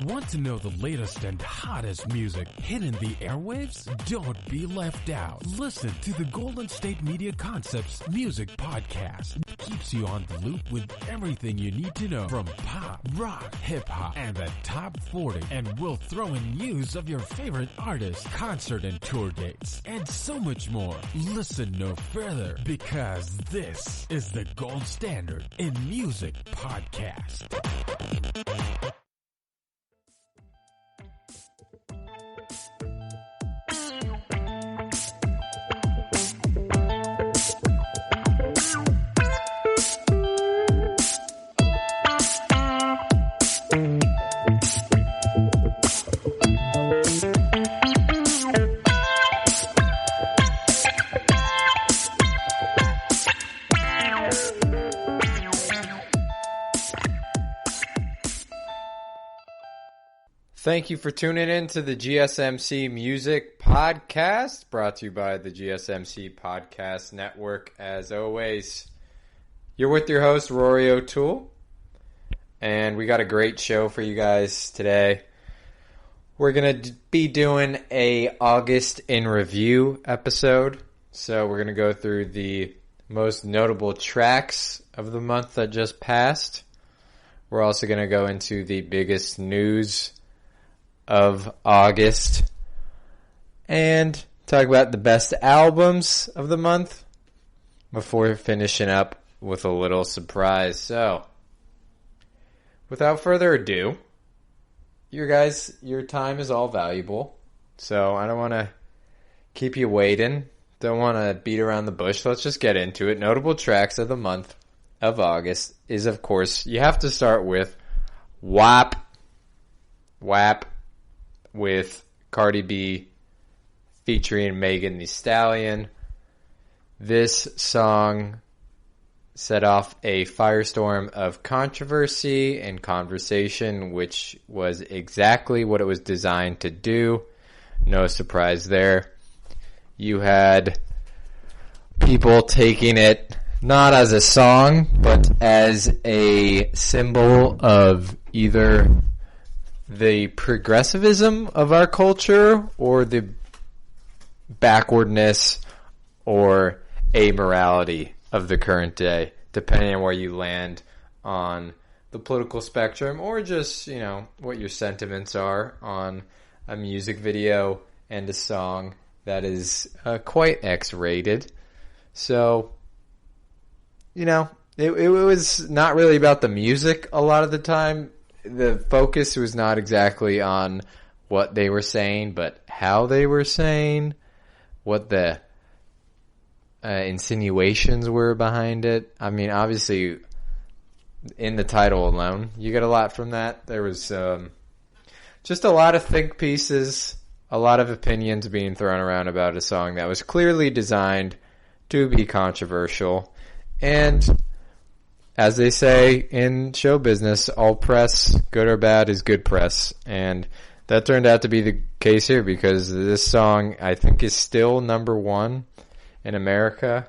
Want to know the latest and hottest music hitting the airwaves? Don't be left out. Listen to the Golden State Media Concepts Music Podcast. It keeps you on the loop with everything you need to know from pop, rock, hip-hop, and the top 40. And we'll throw in news of your favorite artists, concert and tour dates, and so much more. Listen no further, because this is the gold standard in music podcast. Thank you for tuning in to the GSMC Music Podcast, brought to you by the GSMC Podcast Network. As always, you're with your host, Rory O'Toole, and we got a great show for you guys today. We're going to be doing a August in Review episode, so we're going to go through the most notable tracks of the month that just passed. We're also going to go into the biggest news of August and talk about the best albums of the month before finishing up with a little surprise. So, without further ado, your time is all valuable, so I don't want to keep you waiting. Don't want to beat around the bush. Let's just get into it. Notable tracks of the month of August is, of course, you have to start with WAP with Cardi B featuring Megan Thee Stallion. This song set off a firestorm of controversy and conversation, which was exactly what it was designed to do. No surprise there. You had people taking it not as a song, but as a symbol of either the progressivism of our culture or the backwardness or amorality of the current day, depending on where you land on the political spectrum, or just, you know, what your sentiments are on a music video and a song that is quite X-rated. So, you know, it was not really about the music a lot of the time. The focus was not exactly on what they were saying, but how they were saying, what the insinuations were behind it. I mean, obviously, in the title alone, you get a lot from that. There was just a lot of think pieces, a lot of opinions being thrown around about a song that was clearly designed to be controversial. And as they say in show business, all press, good or bad, is good press. And that turned out to be the case here, because this song, I think, is still number one in America,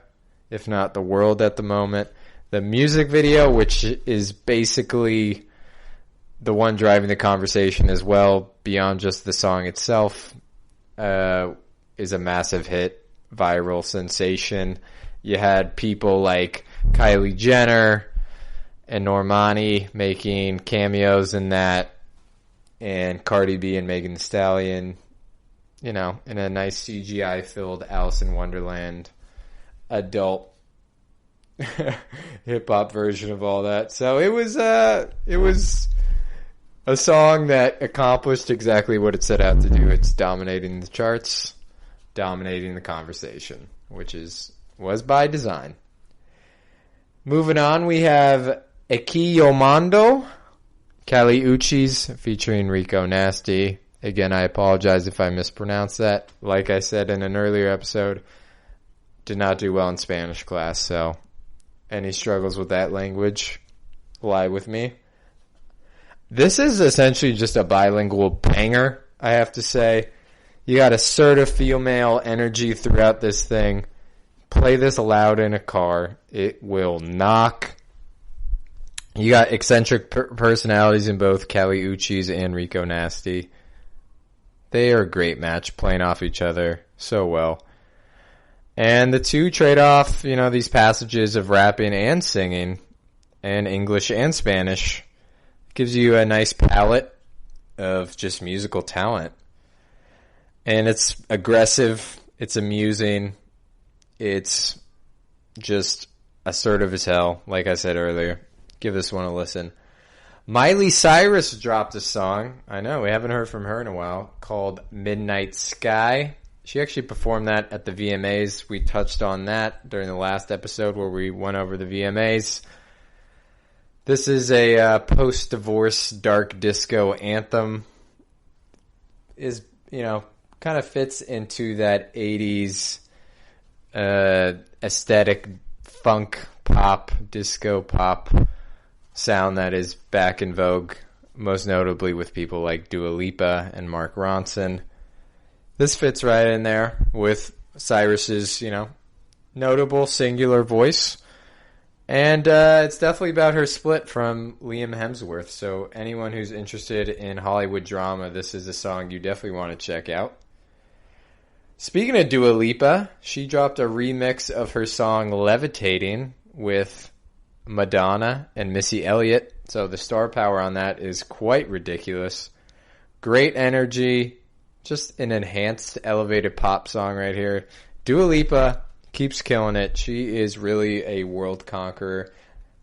if not the world at the moment. The music video, which is basically the one driving the conversation as well, beyond just the song itself, is a massive hit, viral sensation. You had people like Kylie Jenner and Normani making cameos in that, and Cardi B and Megan Thee Stallion, you know, in a nice CGI-filled Alice in Wonderland adult hip-hop version of all that. So it was a song that accomplished exactly what it set out to do. It's dominating the charts, dominating the conversation, which was by design. Moving on, we have Eki Yomando, Kali Uchis featuring Rico Nasty. Again, I apologize if I mispronounced that. Like I said in an earlier episode, did not do well in Spanish class, so any struggles with that language lie with me. This is essentially just a bilingual banger, I have to say. You got assertive female energy throughout this thing. Play this loud in a car. It will knock You got eccentric personalities in both Kali Uchis and Rico Nasty. They are a great match, playing off each other so well. And the two trade off, these passages of rapping and singing, and English and Spanish. Gives you a nice palette of just musical talent. And it's aggressive, it's amusing, it's just assertive as hell, like I said earlier. Give this one a listen. Miley Cyrus dropped a song, I know, we haven't heard from her in a while, called Midnight Sky. She actually performed that at the VMAs. We touched on that during the last episode where we went over the VMAs. This is a post-divorce dark disco anthem. Is, kind of fits into that 80s aesthetic funk pop, disco pop sound that is back in vogue, most notably with people like Dua Lipa and Mark Ronson. This fits right in there with Cyrus's, notable singular voice. And it's definitely about her split from Liam Hemsworth. So anyone who's interested in Hollywood drama, this is a song you definitely want to check out. Speaking of Dua Lipa, she dropped a remix of her song Levitating with Madonna and Missy Elliott. So the star power on that is quite ridiculous. Great energy. Just an enhanced, elevated pop song right here. Dua Lipa keeps killing it. She is really a world conqueror.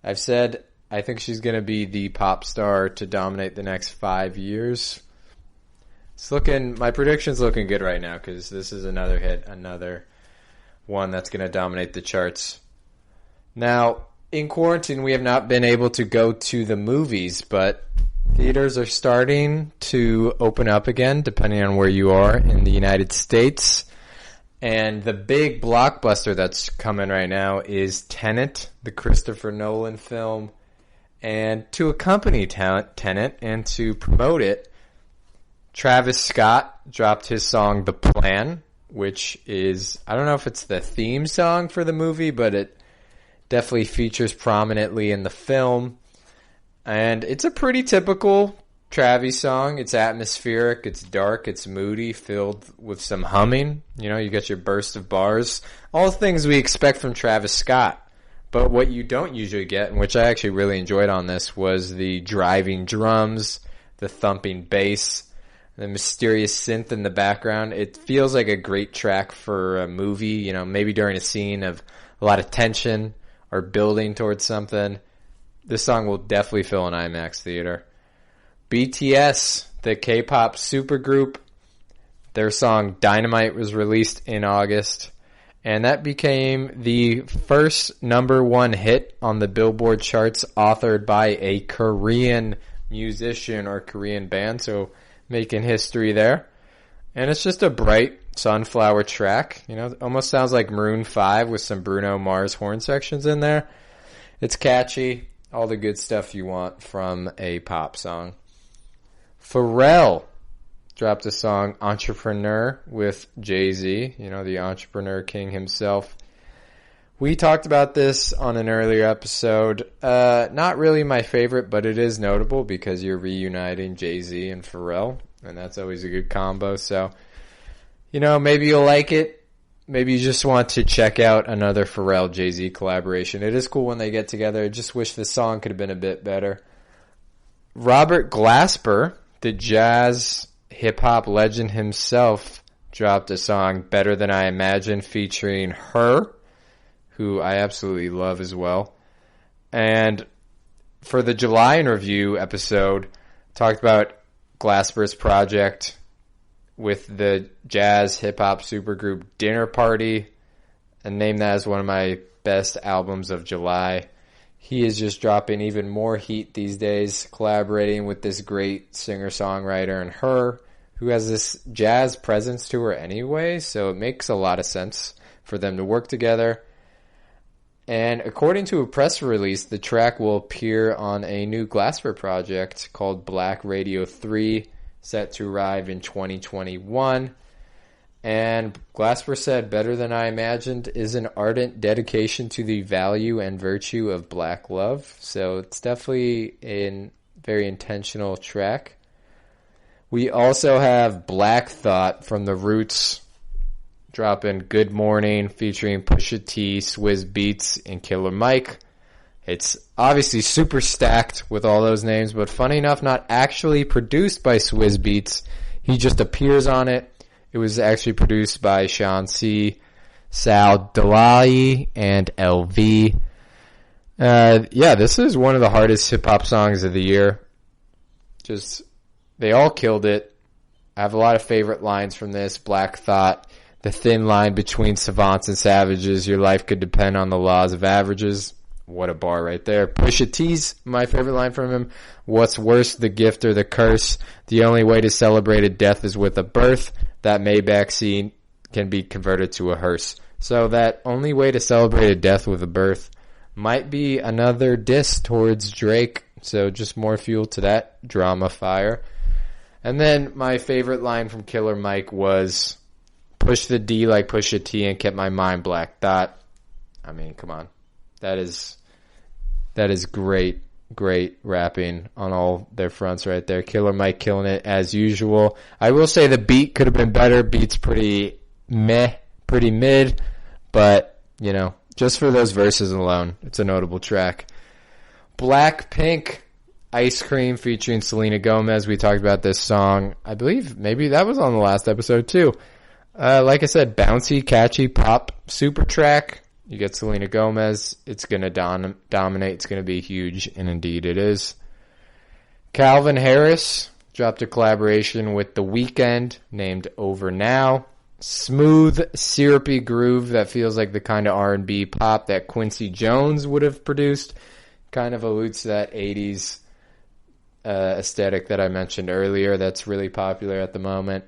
I've said I think she's going to be the pop star to dominate the next 5 years. My prediction's looking good right now because this is another hit, another one that's going to dominate the charts. Now, in quarantine, we have not been able to go to the movies, but theaters are starting to open up again, depending on where you are in the United States. And the big blockbuster that's coming right now is Tenet, the Christopher Nolan film. And to accompany Tenet and to promote it, Travis Scott dropped his song The Plan, which is, I don't know if it's the theme song for the movie, but it definitely features prominently in the film. And it's a pretty typical Travis song. It's atmospheric, it's dark, it's moody, filled with some humming. You got your burst of bars. All things we expect from Travis Scott. But what you don't usually get, and which I actually really enjoyed on this, was the driving drums, the thumping bass, the mysterious synth in the background. It feels like a great track for a movie, maybe during a scene of a lot of tension or building towards something. This song will definitely fill an IMAX theater. BTS, the K-pop supergroup, their song Dynamite was released in August, and that became the first #1 hit on the Billboard charts authored by a Korean musician or Korean band, so making history there. And it's just a bright sunflower track. Almost sounds like Maroon 5 with some Bruno Mars horn sections in there. It's catchy. All the good stuff you want from a pop song. Pharrell dropped a song Entrepreneur with Jay-Z, the entrepreneur king himself. We talked about this on an earlier episode. Not really my favorite, but it is notable because you're reuniting Jay-Z and Pharrell, and that's always a good combo. So, maybe you'll like it. Maybe you just want to check out another Pharrell-Jay-Z collaboration. It is cool when they get together. I just wish the song could have been a bit better. Robert Glasper, the jazz hip-hop legend himself, dropped a song, Better Than I Imagined, featuring Her, who I absolutely love as well. And for the July in Review episode, talked about Glasper's project with the jazz hip-hop supergroup Dinner Party, and named that as one of my best albums of July. He is just dropping even more heat these days, collaborating with this great singer-songwriter and Her, who has this jazz presence to her anyway, so it makes a lot of sense for them to work together. And according to a press release, the track will appear on a new Glasper project called Black Radio 3, set to arrive in 2021. And Glasper said, "Better Than I Imagined" is an ardent dedication to the value and virtue of black love. So it's definitely a very intentional track. We also have Black Thought from The Roots dropping Good Morning featuring Pusha T, Swizz Beatz, and Killer Mike. It's obviously super stacked with all those names, but funny enough, not actually produced by Swizz Beatz. He just appears on it. It was actually produced by Sean C., Sal Dalai, and LV. This is one of the hardest hip-hop songs of the year. Just, they all killed it. I have a lot of favorite lines from this. Black Thought, the thin line between savants and savages. Your life could depend on the laws of averages. What a bar right there. Pusha T's my favorite line from him. What's worse, the gift or the curse? The only way to celebrate a death is with a birth. That Maybach scene can be converted to a hearse. So that only way to celebrate a death with a birth might be another diss towards Drake. So just more fuel to that drama fire. And then my favorite line from Killer Mike was, push the D like Pusha T and kept my mind black thought. I mean, come on. That is great rapping on all their fronts right there. Killer Mike killing it as usual. I will say the beat could have been better. Beat's pretty mid, but, you know, just for those verses alone, it's a notable track. Blackpink, Ice Cream featuring Selena Gomez. We talked about this song. I believe maybe that was on the last episode too. Like I said, bouncy, catchy, pop, super track. You get Selena Gomez. It's going to dominate. It's going to be huge, and indeed it is. Calvin Harris dropped a collaboration with The Weeknd named Over Now. Smooth, syrupy groove that feels like the kind of R&B pop that Quincy Jones would have produced. Kind of alludes to that 80s aesthetic that I mentioned earlier that's really popular at the moment.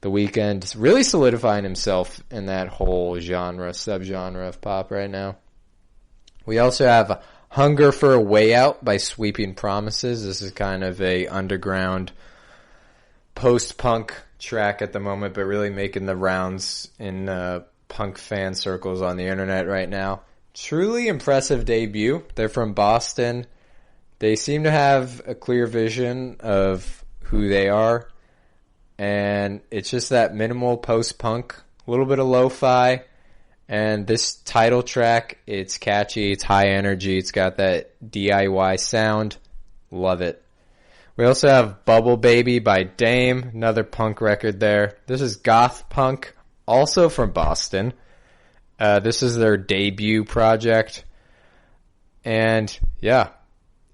The Weeknd really solidifying himself in that whole subgenre of pop right now. We also have Hunger for a Way Out by Sweeping Promises. This is kind of a underground post-punk track at the moment, but really making the rounds in punk fan circles on the internet right now. Truly impressive debut. They're from Boston. They seem to have a clear vision of who they are. And it's just that minimal post-punk, a little bit of lo-fi. And this title track, it's catchy, it's high energy, it's got that DIY sound. Love it. We also have Bubble Baby by Dame, another punk record there. This is goth punk, also from Boston. This is their debut project. And yeah,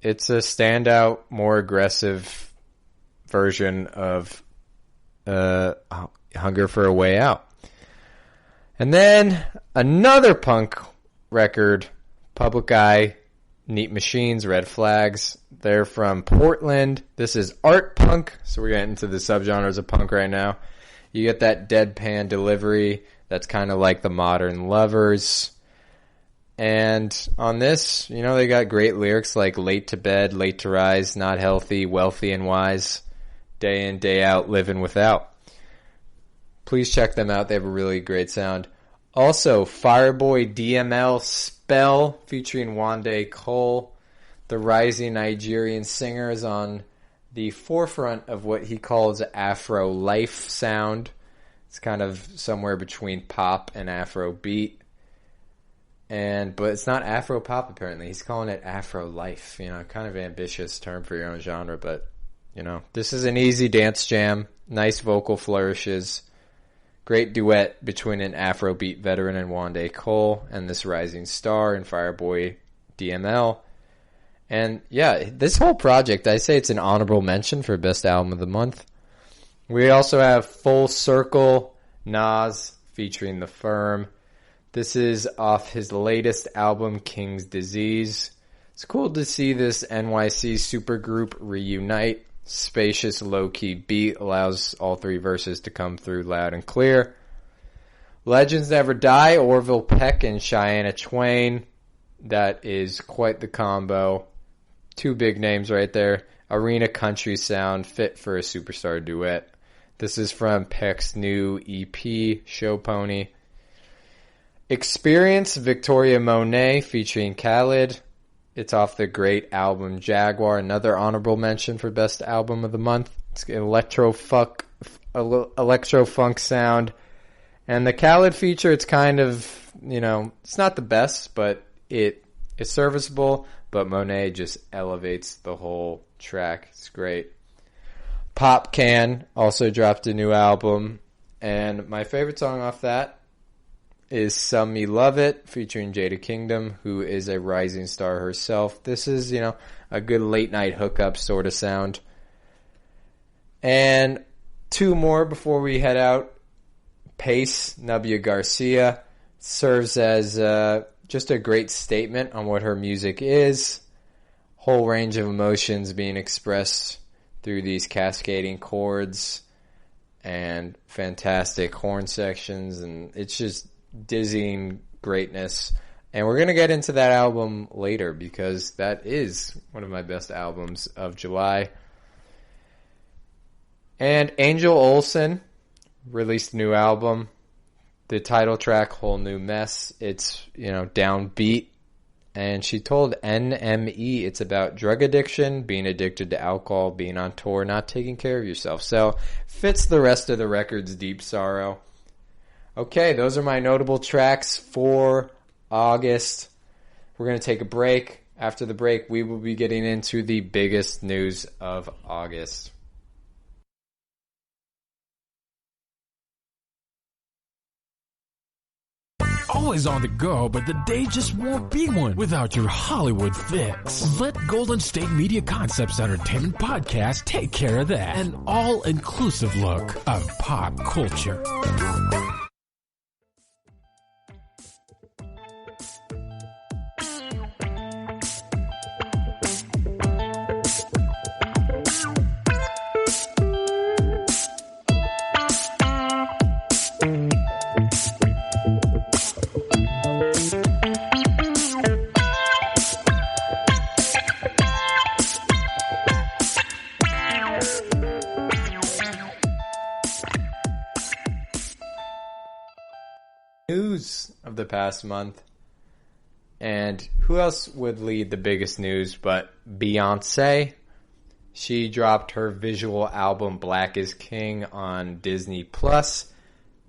it's a standout, more aggressive version of Hunger for a Way Out. And then another punk record, Public Eye, Neat Machines, Red Flags. They're from Portland. This is art punk, so we're getting into the subgenres of punk right now. You get that deadpan delivery that's kind of like the Modern Lovers. And on this, you know, they got great lyrics like late to bed, late to rise, not healthy, wealthy and wise. Day in, day out, living without. Please check them out. They have a really great sound. Also, Fireboy DML Spell featuring Wande Cole. The rising Nigerian singer is on the forefront of what he calls Afro life sound. It's kind of somewhere between pop and Afro beat. But it's not Afro pop apparently. He's calling it Afro life. You know, kind of ambitious term for your own genre, but you know, this is an easy dance jam, nice vocal flourishes, great duet between an Afrobeat veteran and Wande Cole and this rising star in Fireboy DML. And yeah, this whole project, I say it's an honorable mention for Best Album of the Month. We also have Full Circle, Nas featuring The Firm. This is off his latest album, King's Disease. It's cool to see this NYC supergroup reunite. Spacious, low-key beat allows all three verses to come through loud and clear. Legends Never Die, Orville Peck and Cheyenne Twain. That is quite the combo. Two big names right there. Arena country sound, fit for a superstar duet. This is from Peck's new EP, Show Pony. Experience, Victoria Monet featuring Khalid. It's off the great album Jaguar. Another honorable mention for best album of the month. It's an electro funk sound. And the Khalid feature, it's kind of, it's not the best, but it's serviceable. But Monet just elevates the whole track. It's great. Pop Can also dropped a new album. And my favorite song off that is Some Me Love It, featuring Jada Kingdom, who is a rising star herself. This is, a good late night hookup sort of sound. And two more before we head out. Pace, Nubia Garcia, serves as just a great statement on what her music is. Whole range of emotions being expressed through these cascading chords and fantastic horn sections, and it's just dizzying greatness. And we're going to get into that album later because that is one of my best albums of July. And Angel Olsen released a new album. The title track, Whole New Mess. It's, downbeat. And she told NME it's about drug addiction, being addicted to alcohol, being on tour, not taking care of yourself. So, fits the rest of the record's deep sorrow. Okay, those are my notable tracks for August. We're going to take a break. After the break, we will be getting into the biggest news of August. Always on the go, but the day just won't be one without your Hollywood fix. Let Golden State Media Concepts Entertainment Podcast take care of that. An all-inclusive look of pop culture. News of the past month. And who else would lead the biggest news but Beyonce? She dropped her visual album Black is King on Disney Plus,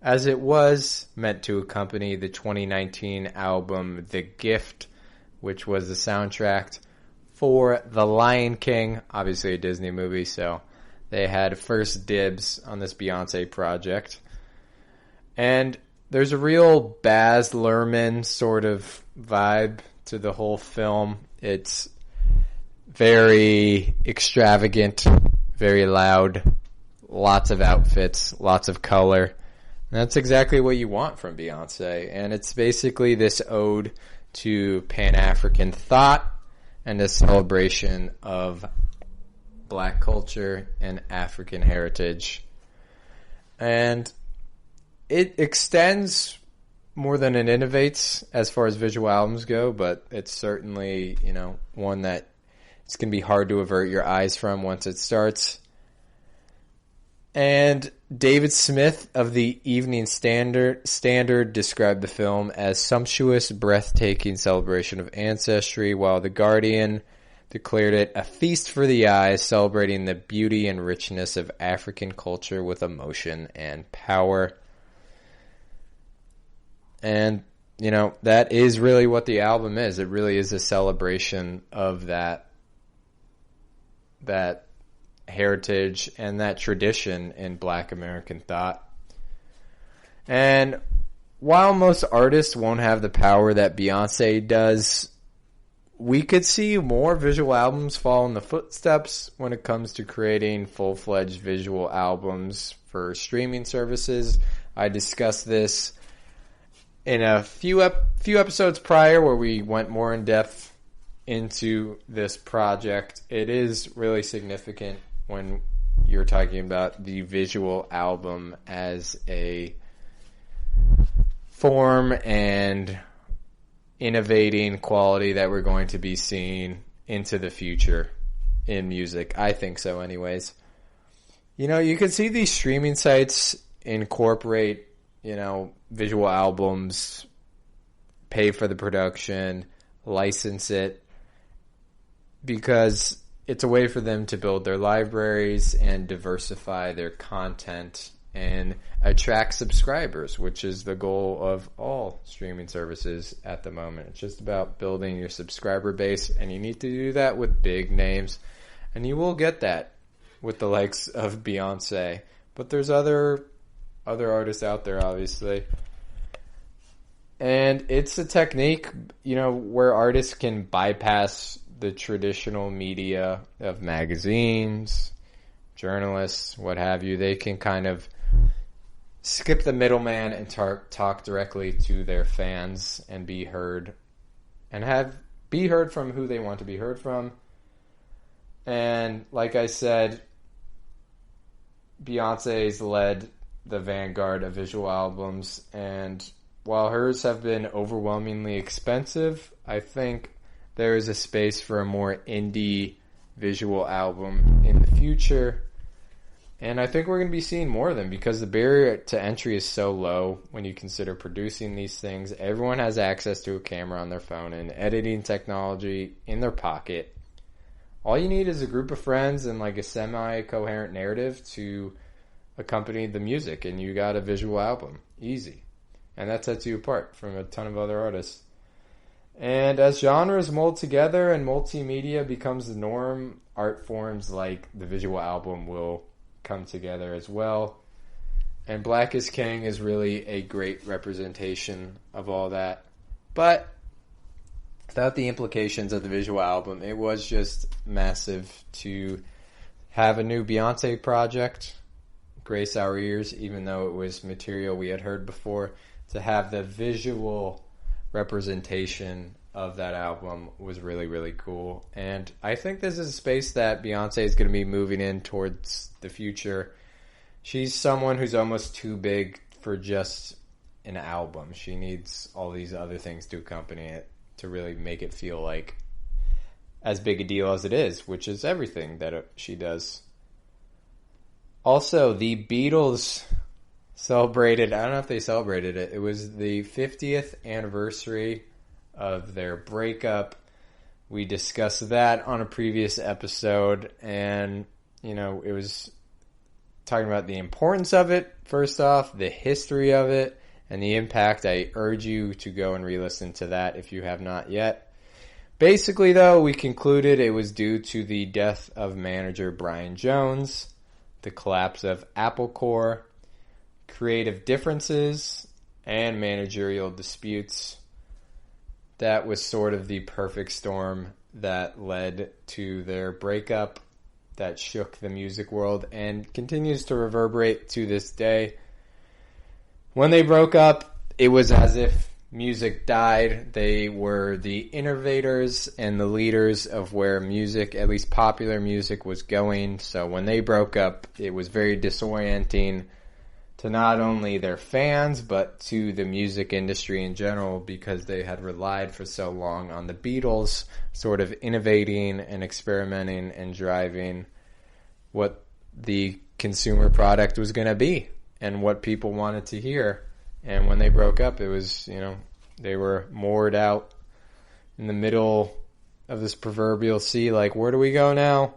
as it was meant to accompany the 2019 album The Gift, which was the soundtrack for The Lion King, obviously a Disney movie, so they had first dibs on this Beyonce project. And there's a real Baz Luhrmann sort of vibe to the whole film. It's very extravagant, very loud, lots of outfits, lots of color. And that's exactly what you want from Beyonce. And it's basically this ode to Pan-African thought and a celebration of Black culture and African heritage. And it extends more than it innovates as far as visual albums go, but it's certainly, one that it's going to be hard to avert your eyes from once it starts. And David Smith of the Evening Standard described the film as sumptuous, breathtaking celebration of ancestry, while The Guardian declared it a feast for the eyes, celebrating the beauty and richness of African culture with emotion and power. And, that is really what the album is. It really is a celebration of that heritage and that tradition in Black American thought. And while most artists won't have the power that Beyonce does, we could see more visual albums follow in the footsteps when it comes to creating full-fledged visual albums for streaming services. I discussed this in a few episodes prior where we went more in depth into this project. It is really significant when you're talking about the visual album as a form and innovating quality that we're going to be seeing into the future in music. I think so anyways. You could see these streaming sites incorporate, visual albums, pay for the production, license it, because it's a way for them to build their libraries and diversify their content and attract subscribers, which is the goal of all streaming services at the moment. It's just about building your subscriber base, and you need to do that with big names, and you will get that with the likes of Beyonce. But there's other artists out there, obviously. And it's a technique, where artists can bypass the traditional media of magazines, journalists, what have you. They can kind of skip the middleman and talk directly to their fans and be heard, and be heard from who they want to be heard from. And like I said, Beyonce's led the vanguard of visual albums, and while hers have been overwhelmingly expensive, I think there is a space for a more indie visual album in the future. And I think we're going to be seeing more of them because the barrier to entry is so low when you consider producing these things. Everyone has access to a camera on their phone and editing technology in their pocket. All you need is a group of friends and like a semi-coherent narrative to accompany the music, and you got a visual album. Easy. And that sets you apart from a ton of other artists. And as genres mold together and multimedia becomes the norm, art forms like the visual album will come together as well. And Black is King is really a great representation of all that. But without the implications of the visual album, it was just massive to have a new Beyonce project grace our ears, even though it was material we had heard before. To have the visual representation of that album was really, really cool. And I think this is a space that Beyonce is going to be moving in towards the future. She's someone who's almost too big for just an album. She needs all these other things to accompany it to really make it feel like as big a deal as it is, which is everything that she does. Also, the Beatles celebrated, I don't know if they celebrated it, it was the 50th anniversary of their breakup. We discussed that on a previous episode, and, it was talking about the importance of it, first off, the history of it, and the impact. I urge you to go and re-listen to that if you have not yet. Basically, though, we concluded it was due to the death of manager Brian Jones, the collapse of Apple Corps, creative differences, and managerial disputes. That was sort of the perfect storm that led to their breakup that shook the music world and continues to reverberate to this day. When they broke up, it was as if music died. They were the innovators and the leaders of where music, at least popular music, was going. So when they broke up, it was very disorienting to not only their fans, but to the music industry in general, because they had relied for so long on the Beatles sort of innovating and experimenting and driving what the consumer product was going to be and what people wanted to hear. And when they broke up, it was, they were moored out in the middle of this proverbial sea, like, where do we go now?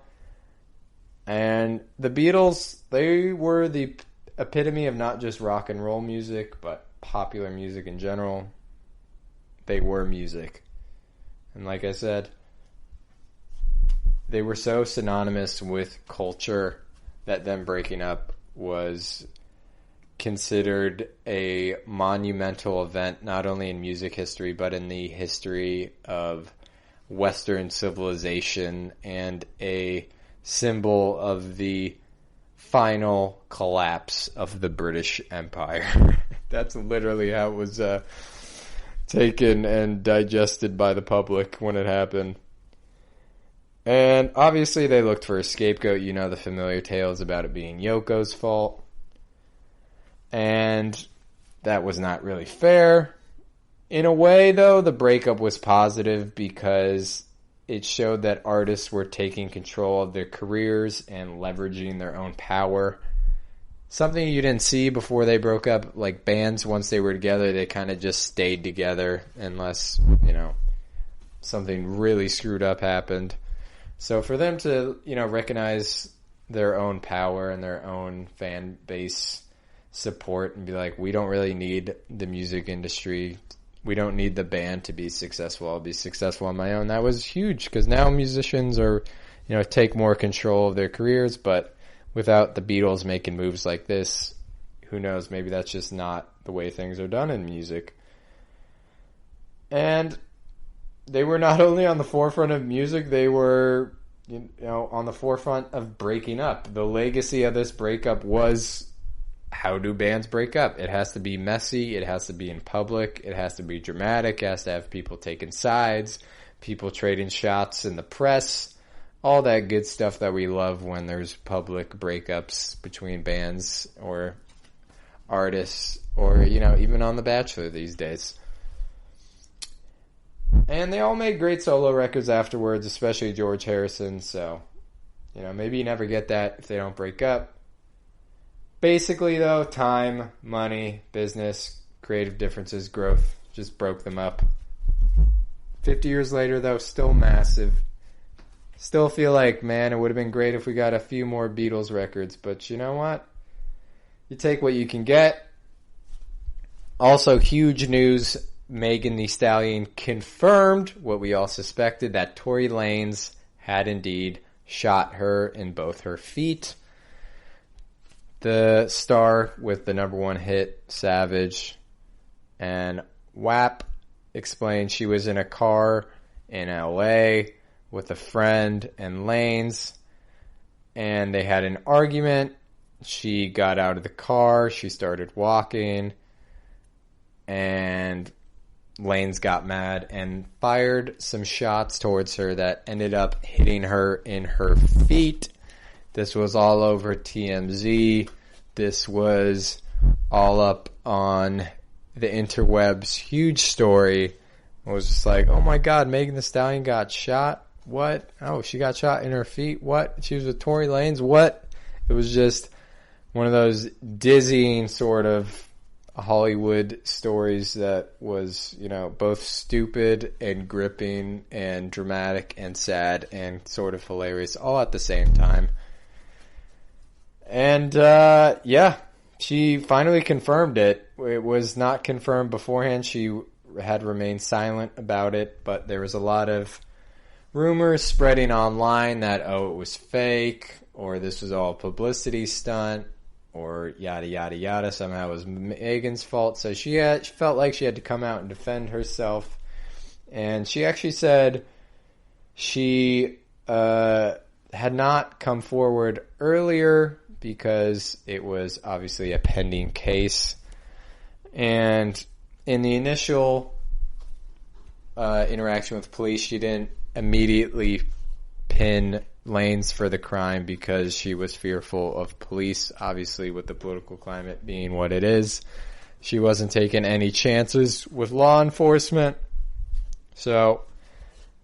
And the Beatles, they were the epitome of not just rock and roll music, but popular music in general. They were music. And like I said, they were so synonymous with culture that them breaking up was considered a monumental event, not only in music history, but in the history of Western civilization, and a symbol of the final collapse of the British Empire. That's literally how it was taken and digested by the public when it happened. And obviously they looked for a scapegoat. The familiar tales about it being Yoko's fault. And that was not really fair. In a way, though, the breakup was positive because it showed that artists were taking control of their careers and leveraging their own power. Something you didn't see before they broke up, like bands, once they were together, they kind of just stayed together unless, something really screwed up happened. So for them to, recognize their own power and their own fan base support and be like, we don't really need the music industry. We don't need the band to be successful. I'll be successful on my own. That was huge because now musicians are, take more control of their careers, but without the Beatles making moves like this, who knows, maybe that's just not the way things are done in music. And they were not only on the forefront of music, they were, on the forefront of breaking up. The legacy of this breakup was, how do bands break up? It has to be messy, it has to be in public, it has to be dramatic, it has to have people taking sides, people trading shots in the press, all that good stuff that we love when there's public breakups between bands or artists or, even on The Bachelor these days. And they all made great solo records afterwards, especially George Harrison, so, maybe you never get that if they don't break up. Basically, though, time, money, business, creative differences, growth just broke them up. 50 years later, though, still massive. Still feel like, man, it would have been great if we got a few more Beatles records, but you know what? You take what you can get. Also, huge news, Megan Thee Stallion confirmed what we all suspected, that Tory Lanez had indeed shot her in both her feet. The star with the number one hit, Savage, and WAP explained she was in a car in LA with a friend and Lanez, and they had an argument. She got out of the car, she started walking, and Lanez got mad and fired some shots towards her that ended up hitting her in her feet. This was all over TMZ. This was all up on the interwebs. Huge story. It was just like, oh my God, Megan Thee Stallion got shot? What? Oh, she got shot in her feet? What? She was with Tory Lanez? What? It was just one of those dizzying sort of Hollywood stories that was, both stupid and gripping and dramatic and sad and sort of hilarious all at the same time. And, she finally confirmed it. It was not confirmed beforehand. She had remained silent about it, but there was a lot of rumors spreading online that, it was fake, or this was all a publicity stunt, or yada, yada, yada. Somehow it was Megan's fault. So she felt like she had to come out and defend herself. And she actually said she had not come forward earlier because it was obviously a pending case. And in the initial interaction with police, she didn't immediately pin Lanez for the crime because she was fearful of police, obviously with the political climate being what it is. She wasn't taking any chances with law enforcement. So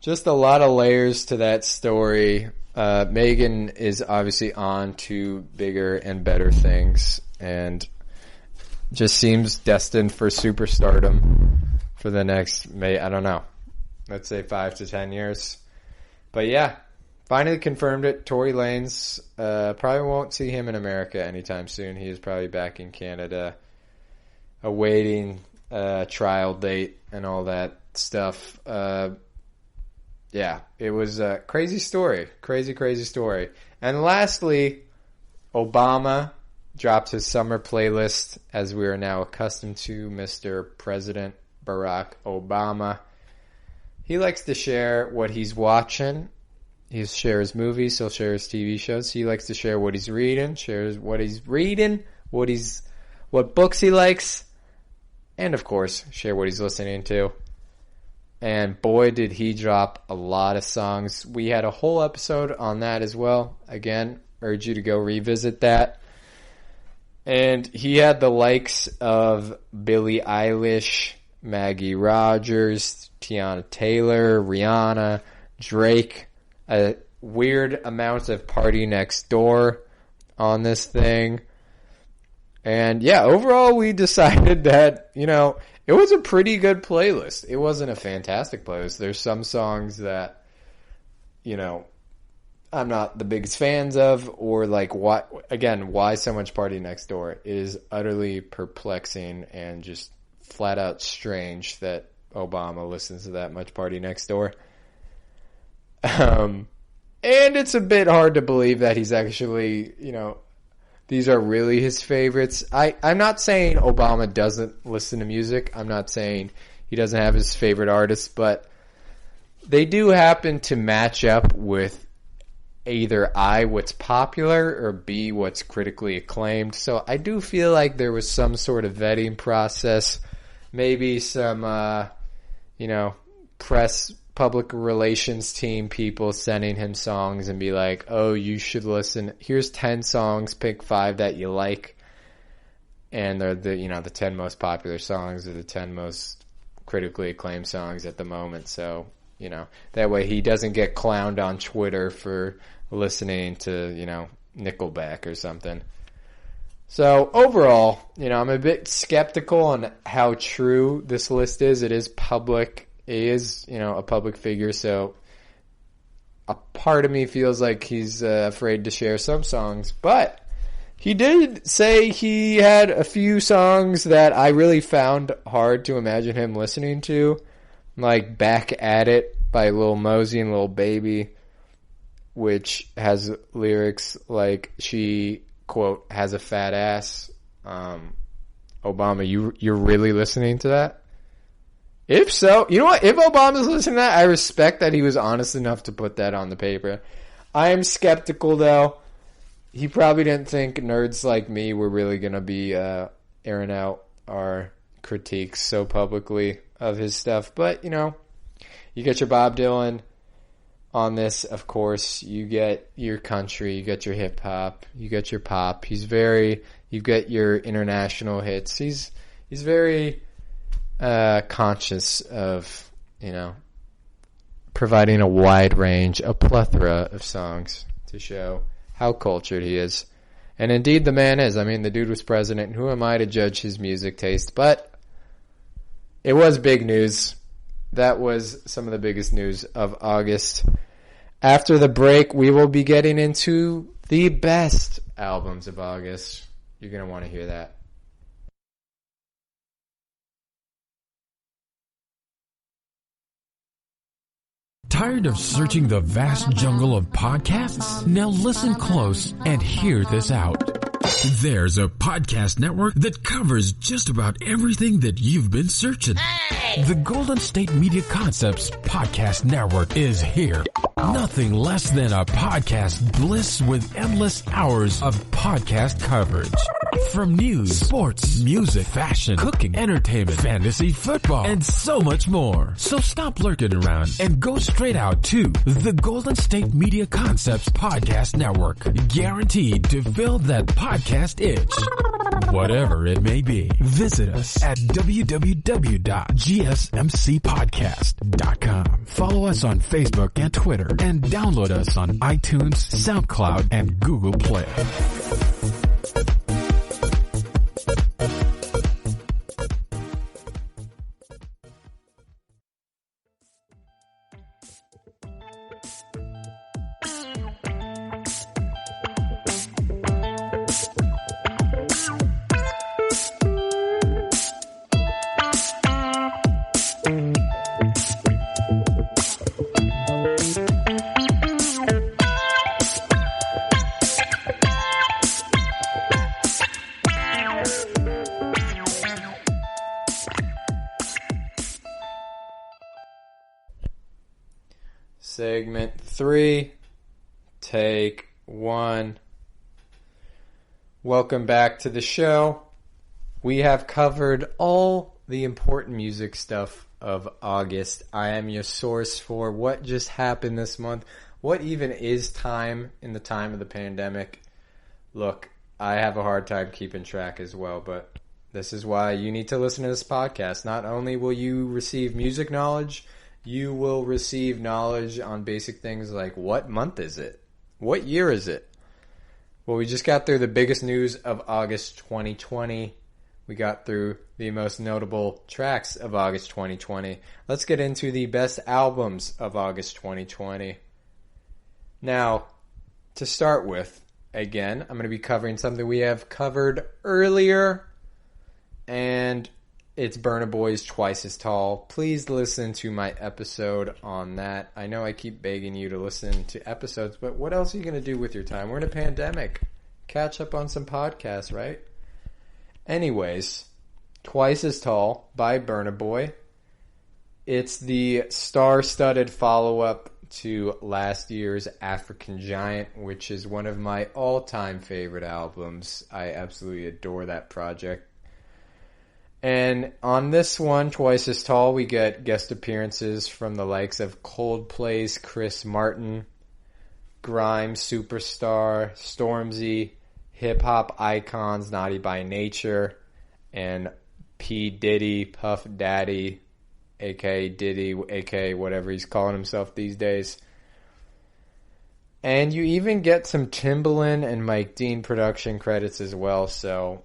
just a lot of layers to that story. Megan is obviously on to bigger and better things and just seems destined for superstardom for the next, let's say 5 to 10 years. But yeah, finally confirmed it. Tory Lanez, probably won't see him in America anytime soon. He is probably back in Canada awaiting a trial date and all that stuff. Yeah, it was a crazy story. Crazy story. And lastly, Obama dropped his summer playlist, as we are now accustomed to, Mr. President Barack Obama. He likes to share what he's watching. He shares movies, he'll share his TV shows. He likes to share what he's reading, shares what he's reading, what books he likes, and of course, share what he's listening to. And boy, did he drop a lot of songs. We had a whole episode on that as well. Again, urge you to go revisit that. And he had the likes of Billie Eilish, Maggie Rogers, Tiana Taylor, Rihanna, Drake, a weird amount of Party Next Door on this thing. And yeah, overall we decided that, it was a pretty good playlist. It wasn't a fantastic playlist. There's some songs that, I'm not the biggest fans of, or like why so much Party Next Door? It is utterly perplexing and just flat out strange that Obama listens to that much Party Next Door. And it's a bit hard to believe that he's actually, these are really his favorites. I'm not saying Obama doesn't listen to music. I'm not saying he doesn't have his favorite artists, but they do happen to match up with either A, what's popular, or B, what's critically acclaimed. So I do feel like there was some sort of vetting process, maybe some, press, public relations team people sending him songs and be like, oh, you should listen. Here's 10 songs, pick 5 that you like. And they're the 10 most popular songs or the 10 most critically acclaimed songs at the moment. So, that way he doesn't get clowned on Twitter for listening to, Nickelback or something. So overall, I'm a bit skeptical on how true this list is. It is public. It is, a public figure. So a part of me feels like he's afraid to share some songs. But he did say he had a few songs that I really found hard to imagine him listening to. Like Back at It by Lil Mosey and Lil Baby, which has lyrics like she, quote, has a fat ass. Obama, you're really listening to that? If so, you know what? If Obama's listening to that, I respect that he was honest enough to put that on the paper. I am skeptical, though. He probably didn't think nerds like me were really going to be airing out our critiques so publicly of his stuff. But, you get your Bob Dylan on this, of course. You get your country, you get your hip hop, you get your pop. You get your international hits. He's very conscious of, providing a wide range, a plethora of songs to show how cultured he is. And indeed the man is. I mean, the dude was president. Who am I to judge his music taste? But it was big news. That was some of the biggest news of August. After the break, we will be getting into the best albums of August. You're going to want to hear that. Tired of searching the vast jungle of podcasts? Now listen close and hear this out. There's a podcast network that covers just about everything that you've been searching. Hey! The Golden State Media Concepts Podcast Network is here. Nothing less than a podcast bliss with endless hours of podcast coverage. From news, sports, music, fashion, cooking, entertainment, fantasy, football, and so much more. So stop lurking around and go straight out to the Golden State Media Concepts Podcast Network. Guaranteed to fill that podcast itch. Whatever it may be. Visit us at www.gsmcpodcast.com. Follow us on Facebook and Twitter and download us on iTunes, SoundCloud, and Google Play. Segment 3, take 1. Welcome back to the show. We have covered all the important music stuff of August. I am your source for what just happened this month. What even is time in the time of the pandemic? Look, I have a hard time keeping track as well, but this is why you need to listen to this podcast. Not only will you receive music knowledge, You will receive knowledge on basic things like what month is it? What year is it? Well, we just got through the biggest news of August 2020. We got through the most notable tracks of August 2020. Let's get into the best albums of August 2020. Now, to start with, again, I'm going to be covering something we have covered earlier, and it's Burna Boy's Twice as Tall. Please listen to my episode on that. I know I keep begging you to listen to episodes, but what else are you going to do with your time? We're in a pandemic. Catch up on some podcasts, right? Anyways, Twice as Tall by Burna Boy. It's the star-studded follow-up to last year's African Giant, which is one of my all-time favorite albums. I absolutely adore that project. And on this one, Twice as Tall, we get guest appearances from the likes of Coldplay's Chris Martin, grime superstar Stormzy, hip-hop icons Naughty by Nature, and P. Diddy, Puff Daddy, a.k.a. Diddy, a.k.a. whatever he's calling himself these days. And you even get some Timbaland and Mike Dean production credits as well, so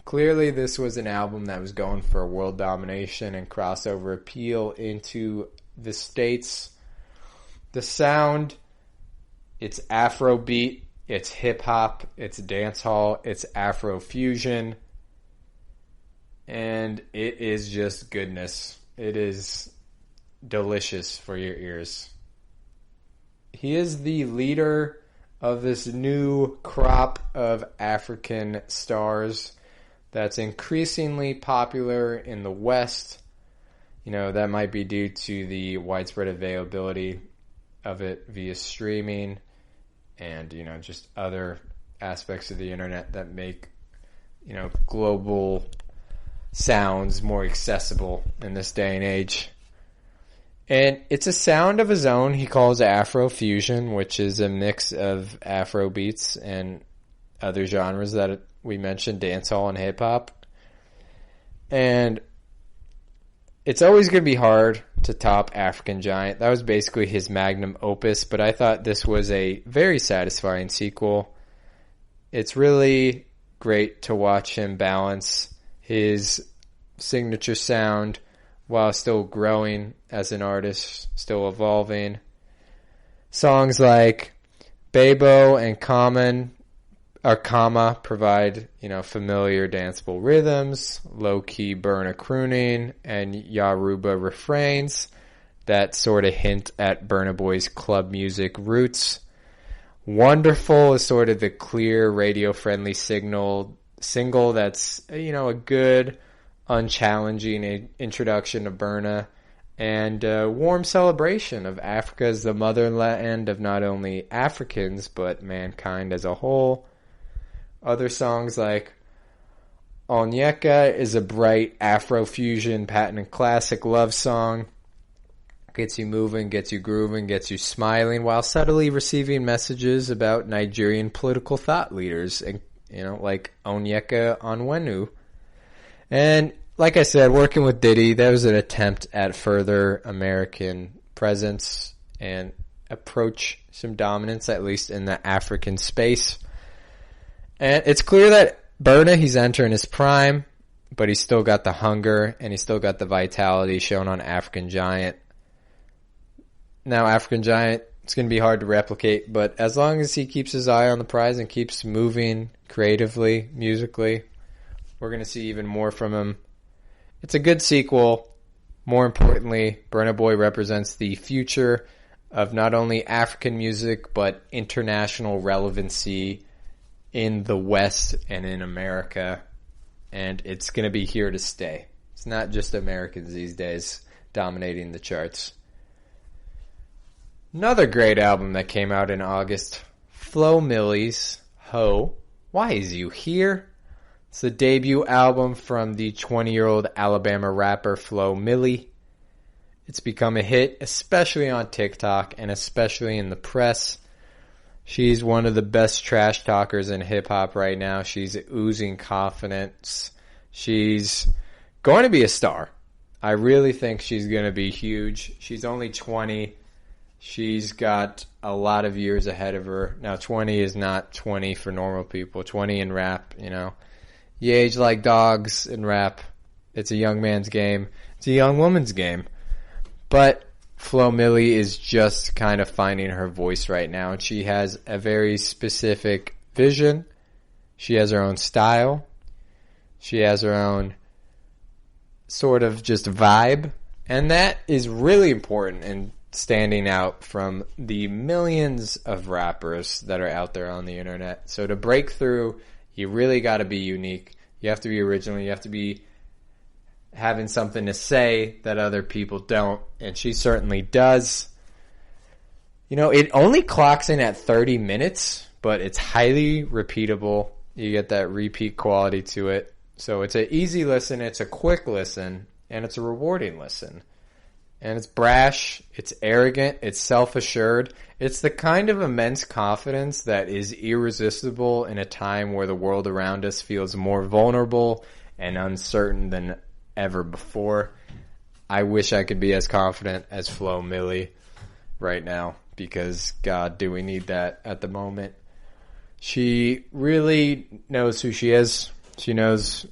clearly this was an album that was going for world domination and crossover appeal into the States. The sound, it's Afrobeat, it's hip-hop, it's dancehall, it's Afrofusion, and it is just goodness. It is delicious for your ears. He is the leader of this new crop of African stars that's increasingly popular in the West. You know, that might be due to the widespread availability of it via streaming and, you know, just other aspects of the internet that make, you know, global sounds more accessible in this day and age. And it's a sound of his own he calls Afrofusion, which is a mix of Afro beats and other genres that we mentioned, dancehall and hip-hop. And it's always going to be hard to top African Giant. That was basically his magnum opus, but I thought this was a very satisfying sequel. It's really great to watch him balance his signature sound while still growing as an artist, still evolving. Songs like Bebo and Kama provide, you know, familiar danceable rhythms, low-key Burna crooning, and Yoruba refrains that sort of hint at Burna Boy's club music roots. Wonderful is sort of the clear, radio-friendly single that's, you know, a good, unchallenging introduction to Burna, and a warm celebration of Africa as the motherland of not only Africans, but mankind as a whole. Other songs like Onyeka is a bright Afrofusion patented classic love song. Gets you moving, gets you grooving, gets you smiling while subtly receiving messages about Nigerian political thought leaders, and, you know, like Onyeka Onwenu. And like I said, working with Diddy, that was an attempt at further American presence and approach some dominance, at least in the African space. And it's clear that Burna, he's entering his prime, but he's still got the hunger and he's still got the vitality shown on African Giant. Now, African Giant, it's going to be hard to replicate, but as long as he keeps his eye on the prize and keeps moving creatively, musically, we're going to see even more from him. It's a good sequel. More importantly, Burna Boy represents the future of not only African music, but international relevancy in the West and in America. And it's going to be here to stay. It's not just Americans these days dominating the charts. Another great album that came out in August, Flo Milli's Ho, Why Is You Here? It's the debut album from the 20-year-old Alabama rapper Flo Milli. It's become a hit, especially on TikTok and especially in the press. She's one of the best trash talkers in hip-hop right now. She's oozing confidence. She's going to be a star. I really think she's going to be huge. She's only 20. She's got a lot of years ahead of her. Now, 20 is not 20 for normal people. 20 in rap, you know. You age like dogs in rap. It's a young man's game. It's a young woman's game. But Flo Milli is just kind of finding her voice right now. And she has a very specific vision. She has her own style. She has her own sort of just vibe. And that is really important in standing out from the millions of rappers that are out there on the internet. So to break through, you really got to be unique. You have to be original. You have to be having something to say that other people don't. And she certainly does. You know, it only clocks in at 30 minutes, but it's highly repeatable. You get that repeat quality to it. So it's an easy listen, it's a quick listen, and it's a rewarding listen. And it's brash, it's arrogant, it's self-assured. It's the kind of immense confidence that is irresistible in a time where the world around us feels more vulnerable and uncertain than ever before. I wish I could be as confident as Flo Milli right now, because God, do we need that at the moment. She really knows who she is. She knows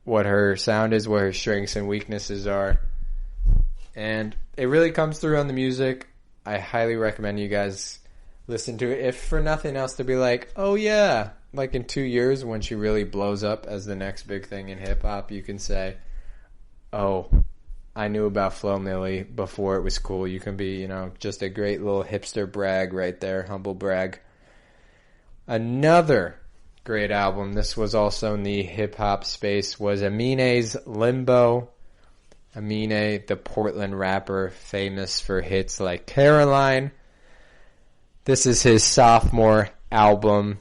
what her sound is, what her strengths and weaknesses are. And it really comes through on the music. I highly recommend you guys listen to it. If for nothing else, to be like, oh yeah, like in 2 years when she really blows up as the next big thing in hip hop, you can say, oh, I knew about Flo Milli before it was cool. You can be, you know, just a great little hipster brag right there, humble brag. Another great album, this was also in the hip-hop space, was Amine's Limbo. Amine, the Portland rapper, famous for hits like Caroline. This is his sophomore album.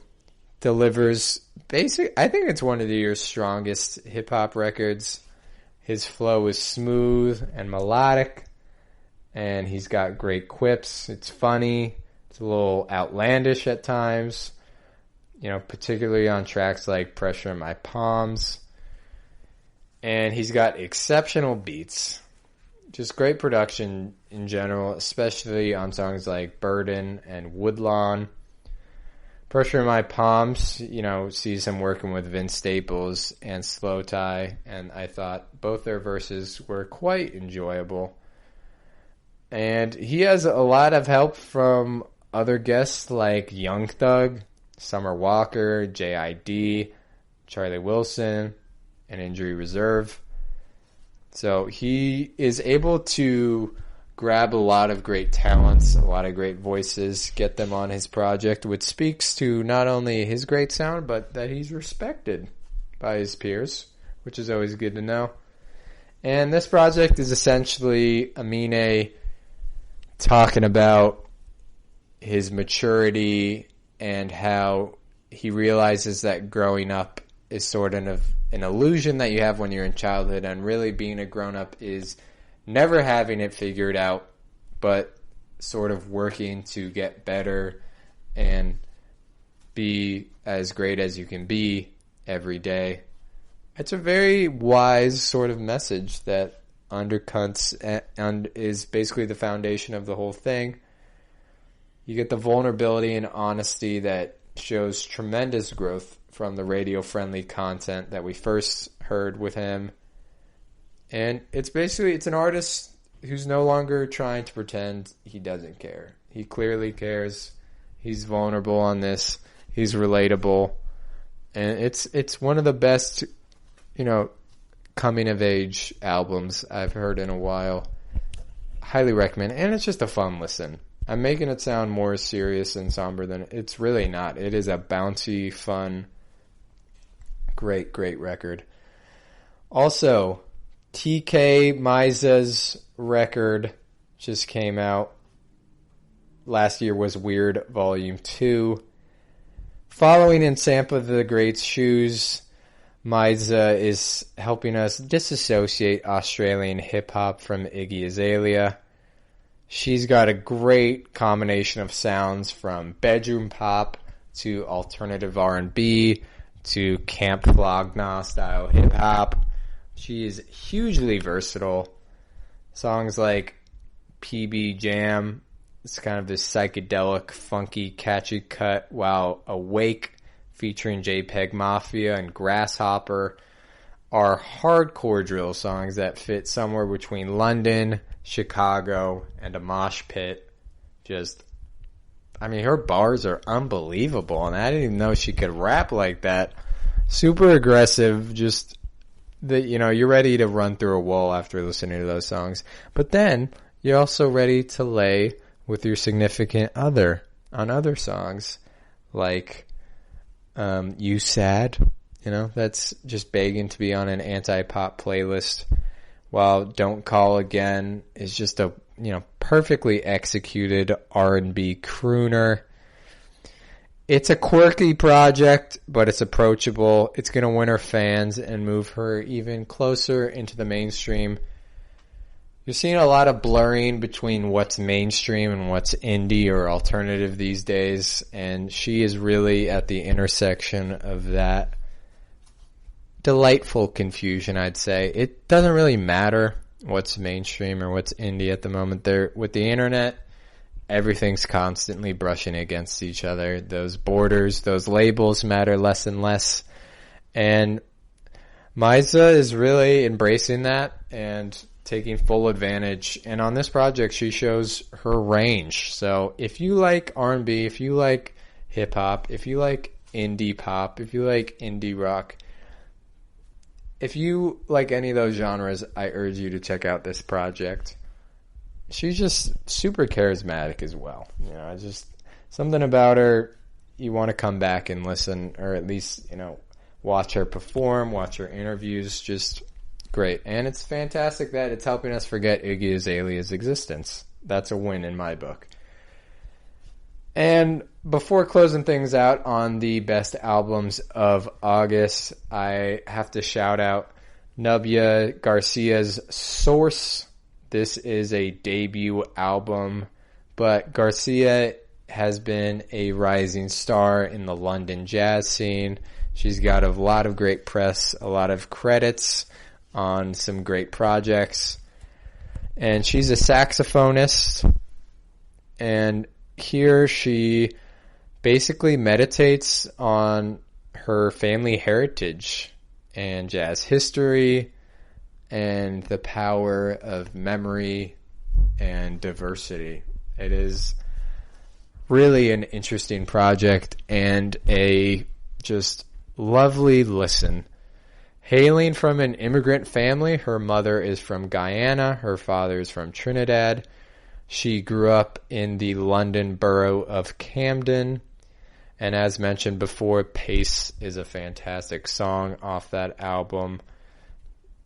Delivers I think it's one of the year's strongest hip-hop records. His flow is smooth and melodic, and he's got great quips. It's funny. It's a little outlandish at times. You know, particularly on tracks like Pressure in My Palms. And he's got exceptional beats. Just great production in general, especially on songs like Burden and Woodlawn. Pressure in My Palms, you know, sees him working with Vince Staples and Slow Tie, and I thought both their verses were quite enjoyable. And he has a lot of help from other guests like Young Thug, Summer Walker, J.I.D., Charlie Wilson, and Injury Reserve. So he is able to grab a lot of great talents, a lot of great voices, get them on his project, which speaks to not only his great sound, but that he's respected by his peers, which is always good to know. And this project is essentially Amine talking about his maturity and how he realizes that growing up is sort of an illusion that you have when you're in childhood, and really being a grown-up is never having it figured out, but sort of working to get better and be as great as you can be every day. It's a very wise sort of message that undercuts and is basically the foundation of the whole thing. You get the vulnerability and honesty that shows tremendous growth from the radio-friendly content that we first heard with him. And it's an artist who's no longer trying to pretend he doesn't care. He clearly cares. He's vulnerable on this. He's relatable. And it's one of the best, you know, coming-of-age albums I've heard in a while. Highly recommend. And it's just a fun listen. I'm making it sound more serious and somber than it's really not. It is a bouncy, fun, great record. Also, TK Miza's record just came out. Last year was Weird Volume 2. Following in Sampa the Great's shoes, Miza is helping us disassociate Australian hip-hop from Iggy Azalea. She's got a great combination of sounds, from bedroom pop to alternative R&B to Camp Flog Gnaw style hip-hop. She is hugely versatile. Songs like PB Jam, it's kind of this psychedelic, funky, catchy cut, while Awake, featuring JPEG Mafia, and Grasshopper are hardcore drill songs that fit somewhere between London, Chicago, and a mosh pit. Her bars are unbelievable, and I didn't even know she could rap like that. Super aggressive, just that, you're ready to run through a wall after listening to those songs. But then you're also ready to lay with your significant other on other songs, like You Sad, that's just begging to be on an anti-pop playlist, while Don't Call Again is just a, perfectly executed R&B crooner. It's a quirky project, but it's approachable. It's going to win her fans and move her even closer into the mainstream. You're seeing a lot of blurring between what's mainstream and what's indie or alternative these days, and she is really at the intersection of that delightful confusion, I'd say. It doesn't really matter what's mainstream or what's indie at the moment. With the internet, everything's constantly brushing against each other. Those borders, those labels matter less and less. And Misa is really embracing that and taking full advantage. And on this project, she shows her range. So if you like R&B, if you like hip hop, if you like indie pop, if you like indie rock, if you like any of those genres, I urge you to check out this project. She's just super charismatic as well. Just something about her, you want to come back and listen, or at least, watch her perform, watch her interviews. Just great. And it's fantastic that it's helping us forget Iggy Azalea's existence. That's a win in my book. And before closing things out on the best albums of August, I have to shout out Nubia Garcia's Source. This is a debut album, but Garcia has been a rising star in the London jazz scene. She's got a lot of great press, a lot of credits on some great projects. And she's a saxophonist, and here she basically meditates on her family heritage and jazz history and the power of memory and diversity. It is really an interesting project and a just lovely listen. Hailing from an immigrant family, her mother is from Guyana, her father is from Trinidad. She grew up in the London borough of Camden. And as mentioned before, Pace is a fantastic song off that album.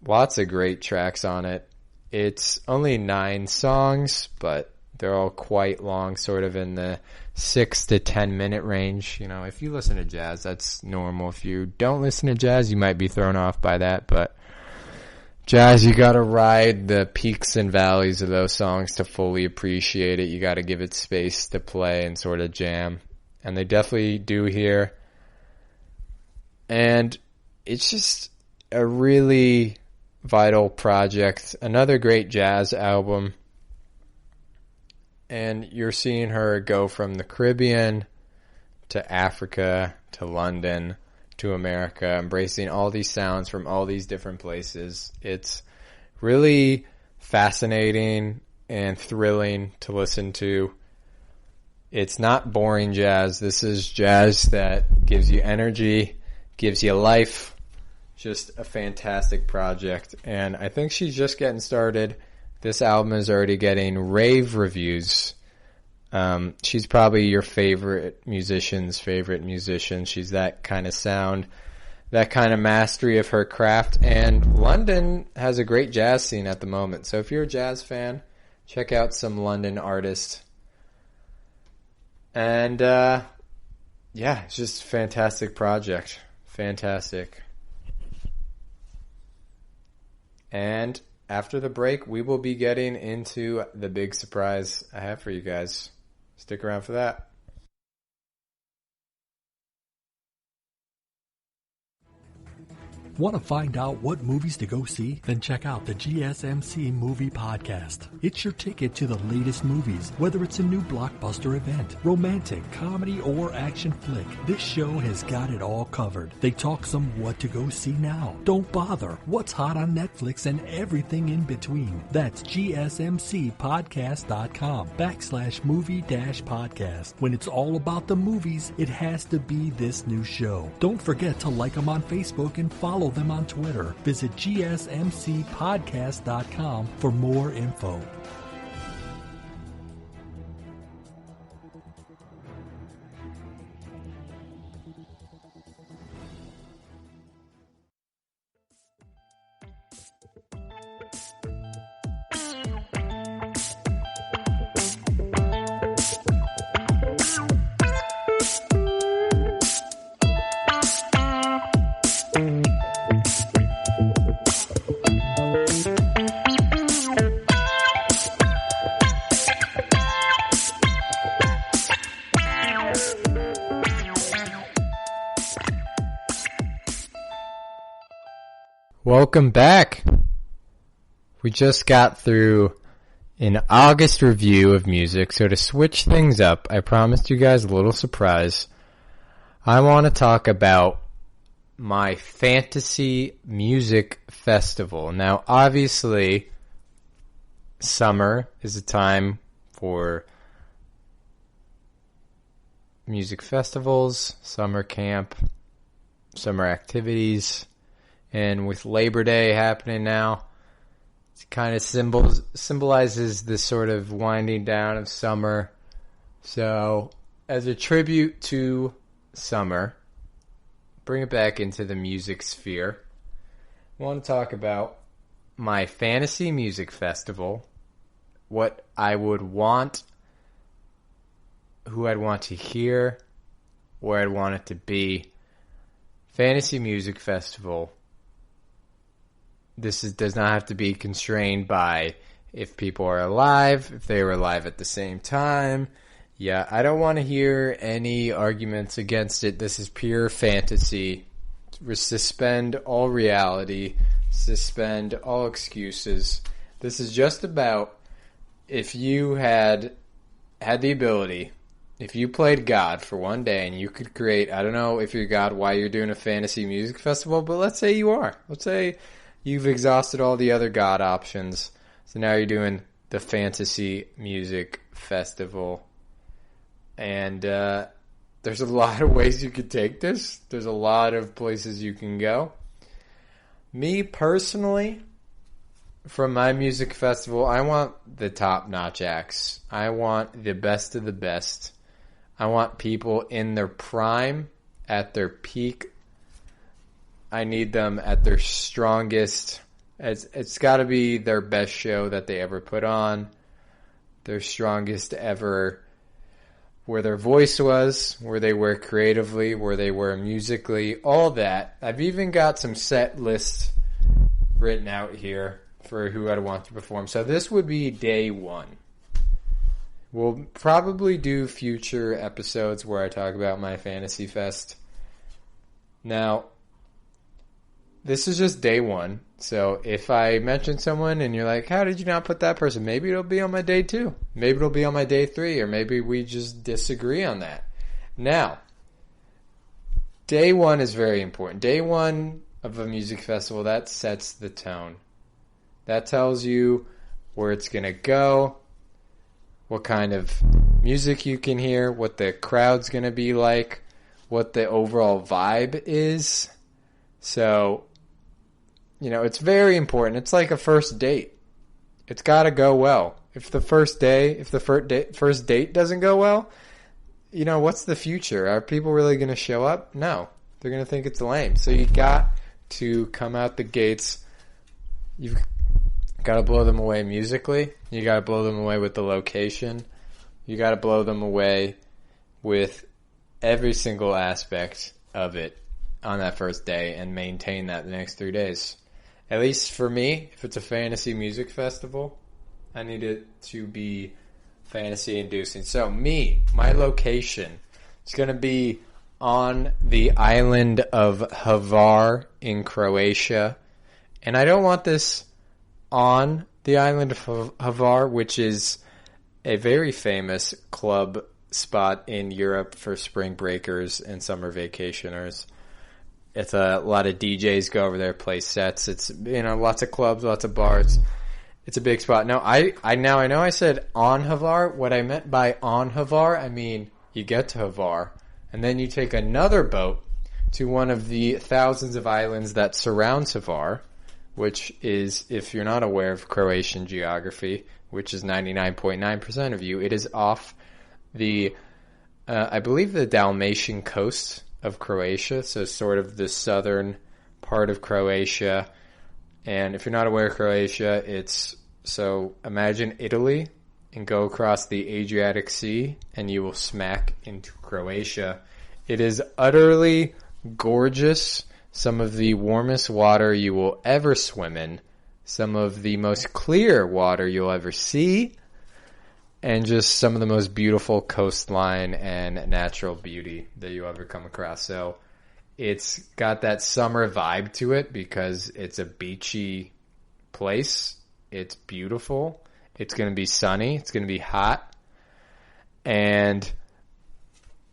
Lots of great tracks on it. It's only 9 songs, but they're all quite long, sort of in the 6 to 10 minute range. If you listen to jazz, that's normal. If you don't listen to jazz, you might be thrown off by that, but jazz, you gotta ride the peaks and valleys of those songs to fully appreciate it. You gotta give it space to play and sort of jam. And they definitely do here. And it's just a really vital project. Another great jazz album. And you're seeing her go from the Caribbean to Africa to London to America, embracing all these sounds from all these different places. It's really fascinating and thrilling to listen to. It's not boring jazz. This is jazz that gives you energy, gives you life. Just a fantastic project. And I think she's just getting started. This album is already getting rave reviews. She's probably your favorite musician's favorite musician. She's that kind of sound, that kind of mastery of her craft. And London has a great jazz scene at the moment. So if you're a jazz fan, check out some London artists. And, it's just a fantastic project. Fantastic. And after the break, we will be getting into the big surprise I have for you guys. Stick around for that. Want to find out what movies to go see? Then check out the GSMC Movie Podcast. It's your ticket to the latest movies, whether it's a new blockbuster event, romantic, comedy, or action flick. This show has got it all covered. They talk some what to go see now. Don't bother. What's hot on Netflix and everything in between. That's gsmcpodcast.com/movie-podcast. When it's all about the movies, it has to be this new show. Don't forget to like them on Facebook and follow them on Twitter. Visit gsmcpodcast.com for more info. Welcome back. We just got through an August review of music, so to switch things up, I promised you guys a little surprise. I want to talk about my fantasy music festival. Now, obviously, summer is a time for music festivals, summer camp, summer activities. And with Labor Day happening now, it kind of symbolizes this sort of winding down of summer. So, as a tribute to summer, bring it back into the music sphere, I want to talk about my fantasy music festival, what I would want, who I'd want to hear, where I'd want it to be. Fantasy music festival. This does not have to be constrained by if people are alive, if they were alive at the same time. Yeah, I don't want to hear any arguments against it. This is pure fantasy. Suspend all reality. Suspend all excuses. This is just about if you had the ability, if you played God for one day and you could create, I don't know if you're God, why you're doing a fantasy music festival, but let's say you are. Let's say you've exhausted all the other God options. So now you're doing the fantasy music festival. And there's a lot of ways you could take this. There's a lot of places you can go. Me personally, from my music festival, I want the top-notch acts. I want the best of the best. I want people in their prime, at their peak. I need them at their strongest. It's got to be their best show that they ever put on, their strongest ever, where their voice was, where they were creatively, where they were musically, all that. I've even got some set lists written out here for who I'd want to perform. So this would be day one. We'll probably do future episodes where I talk about my Fantasy Fest. Now, this is just day one. So if I mention someone and you're like, how did you not put that person? Maybe it'll be on my day 2. Maybe it'll be on my day 3. Or maybe we just disagree on that. Now, day 1 is very important. Day 1 of a music festival, that sets the tone. That tells you where it's going to go, what kind of music you can hear, what the crowd's going to be like, what the overall vibe is. So, it's very important. It's like a first date. It's got to go well. If the first date doesn't go well, what's the future? Are people really going to show up? No. They're going to think it's lame. So you got to come out the gates. You've got to blow them away musically. You got to blow them away with the location. You got to blow them away with every single aspect of it on that first day and maintain that the next 3 days. At least for me, if it's a fantasy music festival, I need it to be fantasy inducing. So my location, it's going to be on the island of Hvar in Croatia. And I don't want this on the island of Hvar, which is a very famous club spot in Europe for spring breakers and summer vacationers. It's a lot of DJs go over there, play sets. It's, lots of clubs, lots of bars. It's a big spot. Now, I know I said on Hvar. What I meant by on Hvar, I mean you get to Hvar, and then you take another boat to one of the thousands of islands that surrounds Hvar, which is, if you're not aware of Croatian geography, which is 99.9% of you, it is off the, I believe, the Dalmatian coast of Croatia, so sort of the southern part of Croatia. And if you're not aware of Croatia, so imagine Italy and go across the Adriatic Sea and you will smack into Croatia. It is utterly gorgeous. Some of the warmest water you will ever swim in. Some of the most clear water you'll ever see. And just some of the most beautiful coastline and natural beauty that you ever come across. So it's got that summer vibe to it because it's a beachy place. It's beautiful. It's going to be sunny. It's going to be hot. And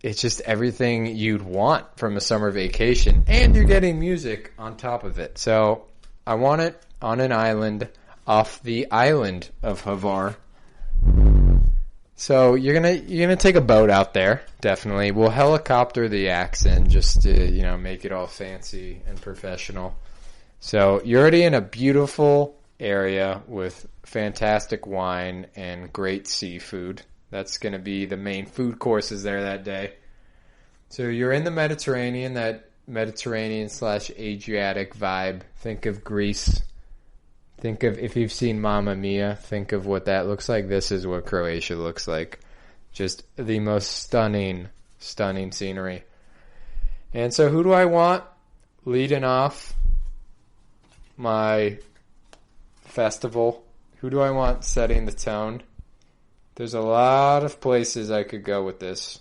it's just everything you'd want from a summer vacation. And you're getting music on top of it. So I want it on an island off the island of Hvar. So you're gonna take a boat out there, definitely. We'll helicopter the accent just to, make it all fancy and professional. So you're already in a beautiful area with fantastic wine and great seafood. That's gonna be the main food courses there that day. So you're in the Mediterranean, that Mediterranean/Adriatic vibe. Think of Greece. Think of, if you've seen Mamma Mia, think of what that looks like. This is what Croatia looks like. Just the most stunning, stunning scenery. And so who do I want leading off my festival? Who do I want setting the tone? There's a lot of places I could go with this.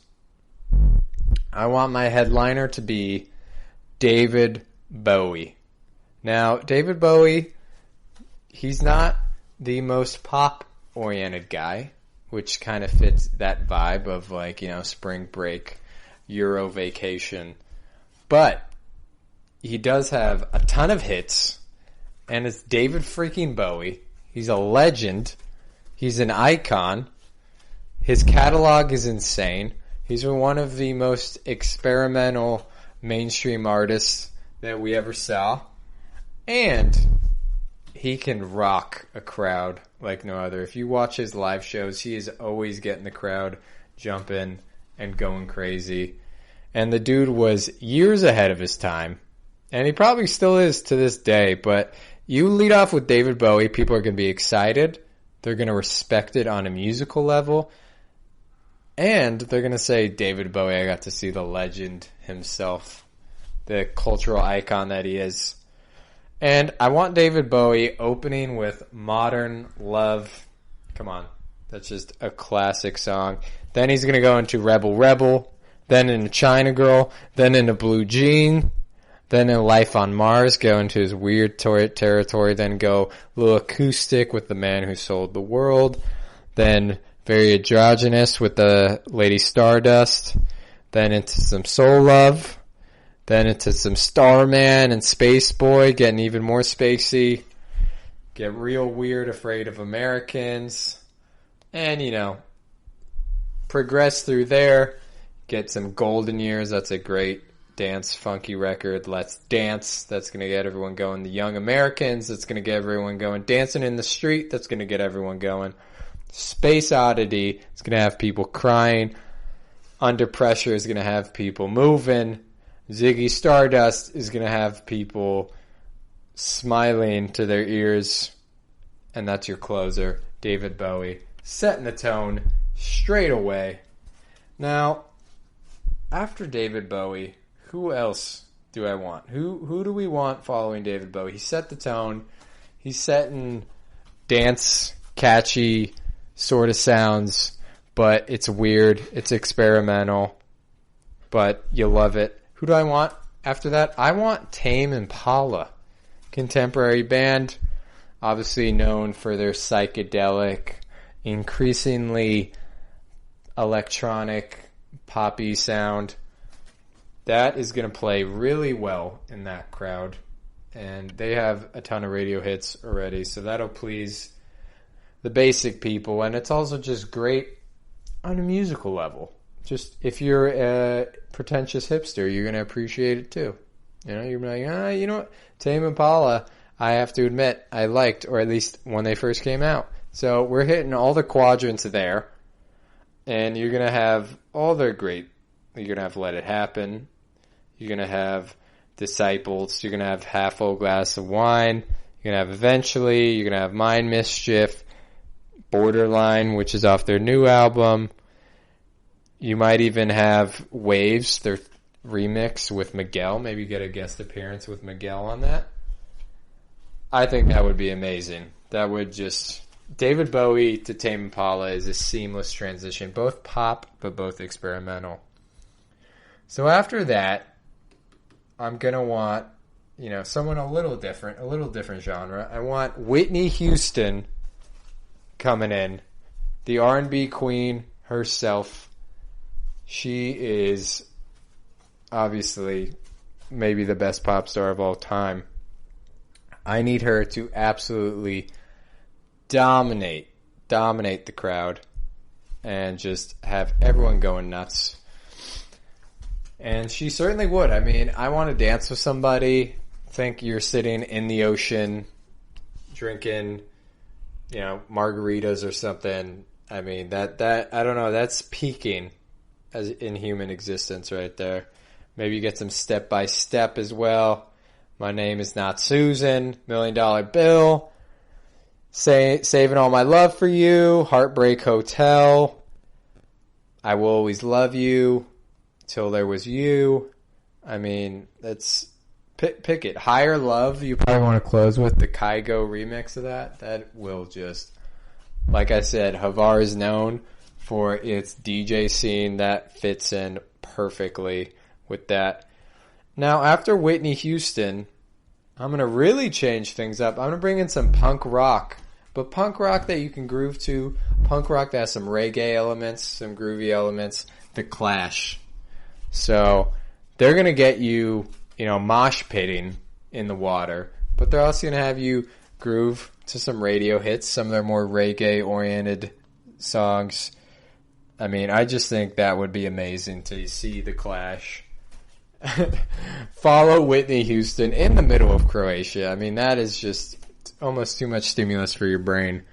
I want my headliner to be David Bowie. Now, David Bowie, he's not the most pop-oriented guy, which kind of fits that vibe of spring break, Euro vacation. But he does have a ton of hits, and it's David freaking Bowie. He's a legend. He's an icon. His catalog is insane. He's one of the most experimental mainstream artists that we ever saw. And he can rock a crowd like no other. If you watch his live shows, he is always getting the crowd jumping and going crazy. And the dude was years ahead of his time. And he probably still is to this day. But you lead off with David Bowie, people are going to be excited. They're going to respect it on a musical level. And they're going to say, David Bowie, I got to see the legend himself. The cultural icon that he is. And I want David Bowie opening with Modern Love. Come on. That's just a classic song. Then he's going to go into Rebel Rebel. Then into China Girl. Then into Blue Jean. Then in Life on Mars, go into his weird territory. Then go a little acoustic with The Man Who Sold the World. Then very androgynous with the Lady Stardust. Then into some Soul Love. Then into some Starman and Space Boy, getting even more spacey. Get real weird, Afraid of Americans. And, progress through there. Get some Golden Years. That's a great dance, funky record. Let's Dance. That's going to get everyone going. The Young Americans. That's going to get everyone going. Dancing in the Street. That's going to get everyone going. Space Oddity. It's going to have people crying. Under Pressure is going to have people moving. Ziggy Stardust is going to have people smiling to their ears. And that's your closer, David Bowie. Setting the tone straight away. Now, after David Bowie, who else do I want? Who do we want following David Bowie? He set the tone. He's setting dance, catchy sort of sounds, but it's weird. It's experimental. but you love it. Who do I want after that? I want Tame Impala, contemporary band, obviously known for their psychedelic, increasingly electronic, poppy sound. That is going to play really well in that crowd. And they have a ton of radio hits already, so that'll please the basic people. And it's also just great on a musical level. Just if you're a pretentious hipster, you're going to appreciate it too. You know, you're like, you know what? Tame Impala, I have to admit, I liked, or at least when they first came out. So we're hitting all the quadrants there. And you're going to have all their great. You're going to have Let It Happen. You're going to have Disciples. You're going to have Half Full Glass of Wine. You're going to have Eventually. You're going to have Mind Mischief. Borderline, which is off their new album. You might even have Waves, their remix with Miguel. Maybe get a guest appearance with Miguel on that. I think that would be amazing. That would just... David Bowie to Tame Impala is a seamless transition. Both pop, but both experimental. So after that, I'm going to want, someone a little different genre. I want Whitney Houston coming in. The R&B queen herself. She is obviously maybe the best pop star of all time. I need her to absolutely dominate the crowd and just have everyone going nuts. And she certainly would. I mean, I want to dance with somebody. Think you're sitting in the ocean drinking, margaritas or something. I mean, that I don't know, that's peaking as in human existence right there. Maybe you get some Step by Step as well. My Name Is Not Susan, $1 Million Bill, Saving All My Love for You, Heartbreak Hotel, I Will Always Love You, Till There Was You. I mean, that's pick it. Higher Love, you probably want to close with the Kygo remix of that. That will just, like I said, Havar is known for its DJ scene. That fits in perfectly with that. Now, after Whitney Houston, I'm going to really change things up. I'm going to bring in some punk rock. But punk rock that you can groove to. Punk rock that has some reggae elements, some groovy elements. The Clash. So, they're going to get you, mosh pitting in the water. But they're also going to have you groove to some radio hits. Some of their more reggae-oriented songs. I mean, I just think that would be amazing to see the Clash follow Whitney Houston in the middle of Croatia. I mean, that is just almost too much stimulus for your brain.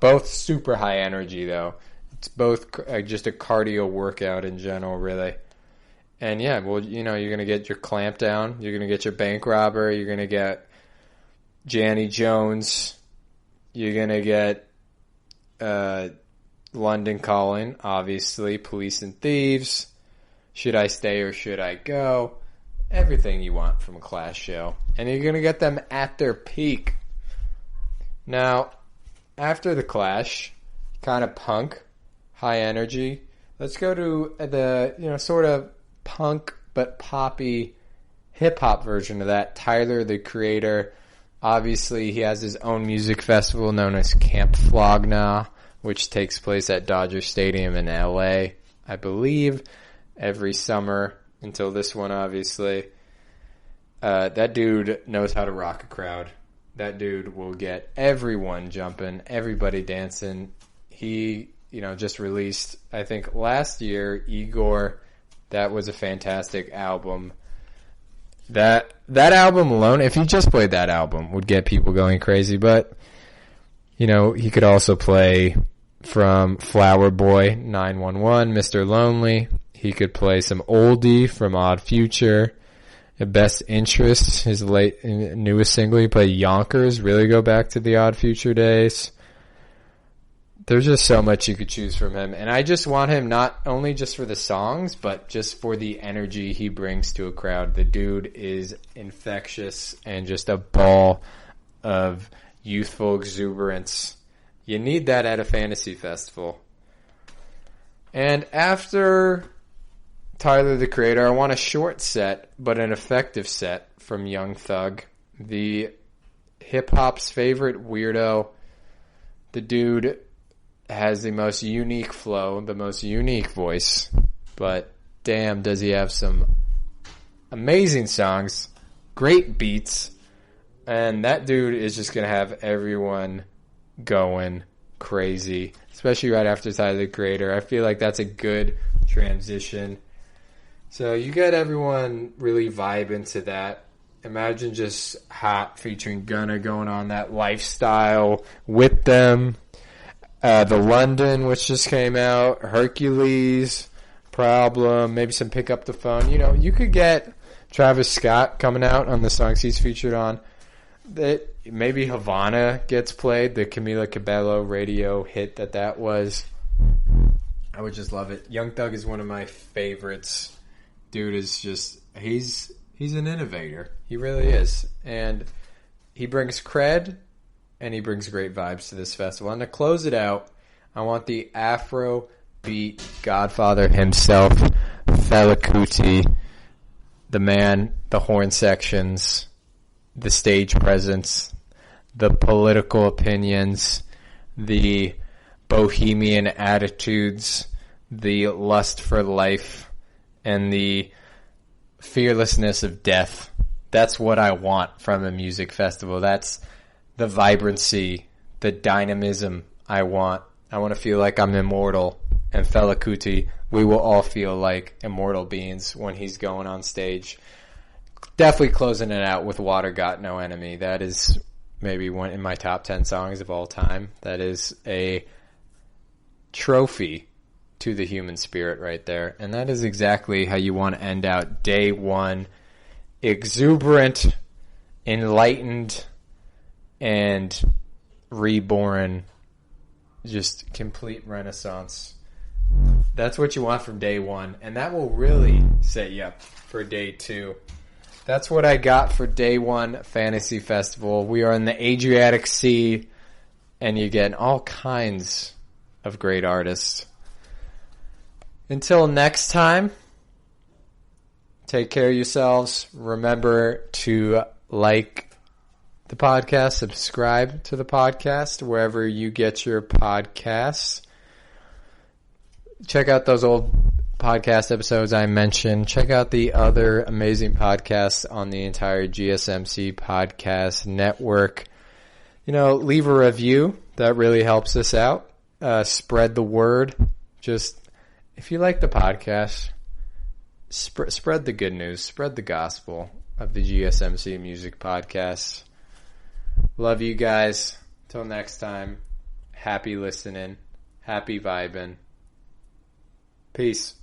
Both super high energy, though. It's both just a cardio workout in general, really. And yeah, well, you're going to get your Clamp Down. You're going to get your Bank Robber. You're going to get Janny Jones. You're going to get London Calling, obviously. Police and Thieves. Should I Stay or Should I Go? Everything you want from a Clash show. And you're going to get them at their peak. Now, after the Clash, kind of punk, high energy, let's go to the, sort of punk but poppy hip-hop version of that. Tyler, the Creator. Obviously, he has his own music festival known as Camp Flog Gnaw, which takes place at Dodger Stadium in LA, I believe, every summer until this one, obviously. That dude knows how to rock a crowd. That dude will get everyone jumping, everybody dancing. He, just released, I think last year, Igor. That was a fantastic album. That album alone, if he just played that album, would get people going crazy. But, he could also play from Flower Boy, 911, Mr. Lonely. He could play some oldie from Odd Future. Best Interest, his newest single. He played Yonkers, really go back to the Odd Future days. There's just so much you could choose from him. And I just want him not only just for the songs, but just for the energy he brings to a crowd. The dude is infectious and just a ball of youthful exuberance. You need that at a fantasy festival. And after Tyler, the Creator. I want a short set, but an effective set from Young Thug. The hip-hop's favorite weirdo. The dude has the most unique flow, the most unique voice, but damn, does he have some amazing songs, great beats, and that dude is just going to have everyone going crazy, especially right after Tyler, the Creator. I feel like that's a good transition. So you got everyone really vibing to that. Imagine just Hot featuring Gunna going on that lifestyle with them. The London, which just came out. Hercules, Problem, maybe some Pick Up the Phone. You know, you could get Travis Scott coming out on the songs he's featured on. Maybe Havana gets played, the Camila Cabello radio hit that was. I would just love it. Young Thug is one of my favorites. Dude is just, he's an innovator. He really is. And he brings cred, and he brings great vibes to this festival. And to close it out, I want the Afro beat godfather himself, Fela Kuti, the man, the horn sections, the stage presence, the political opinions, the bohemian attitudes, the lust for life, and the fearlessness of death. That's what I want from a music festival. That's the vibrancy, the dynamism I want. I want to feel like I'm immortal. And Fela Kuti, we will all feel like immortal beings when he's going on stage. Definitely closing it out with Water Got No Enemy. That is maybe one in my top 10 songs of all time. That is a trophy to the human spirit right there. And that is exactly how you want to end out day one. Exuberant, enlightened, and reborn. Just complete renaissance. That's what you want from day one. And that will really set you up for day two. That's what I got for day one Fantasy Festival. We are in the Adriatic Sea, and you get all kinds of great artists. Until next time, take care of yourselves. Remember to like the podcast, subscribe to the podcast wherever you get your podcasts. Check out those old podcast episodes I mentioned. Check out the other amazing podcasts on the entire GSMC podcast network. You know, leave a review. That really helps us out. Spread the word. Just, if you like the podcast, spread the good news. Spread the gospel of the GSMC Music Podcast. Love you guys. Till next time. Happy listening. Happy vibing. Peace.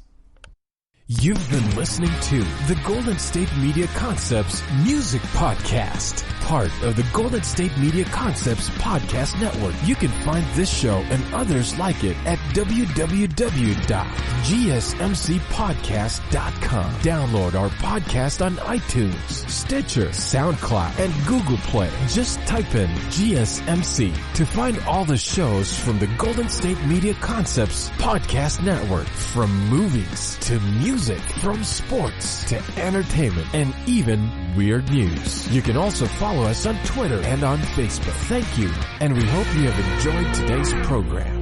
You've been listening to the Golden State Media Concepts Music Podcast, part of the Golden State Media Concepts Podcast Network. You can find this show and others like it at www.gsmcpodcast.com. Download our podcast on iTunes, Stitcher, SoundCloud, and Google Play. Just type in GSMC to find all the shows from the Golden State Media Concepts Podcast Network, from movies to music, from sports to entertainment, and even weird news. You can also follow us on Twitter and on Facebook. Thank you, and we hope you have enjoyed today's program.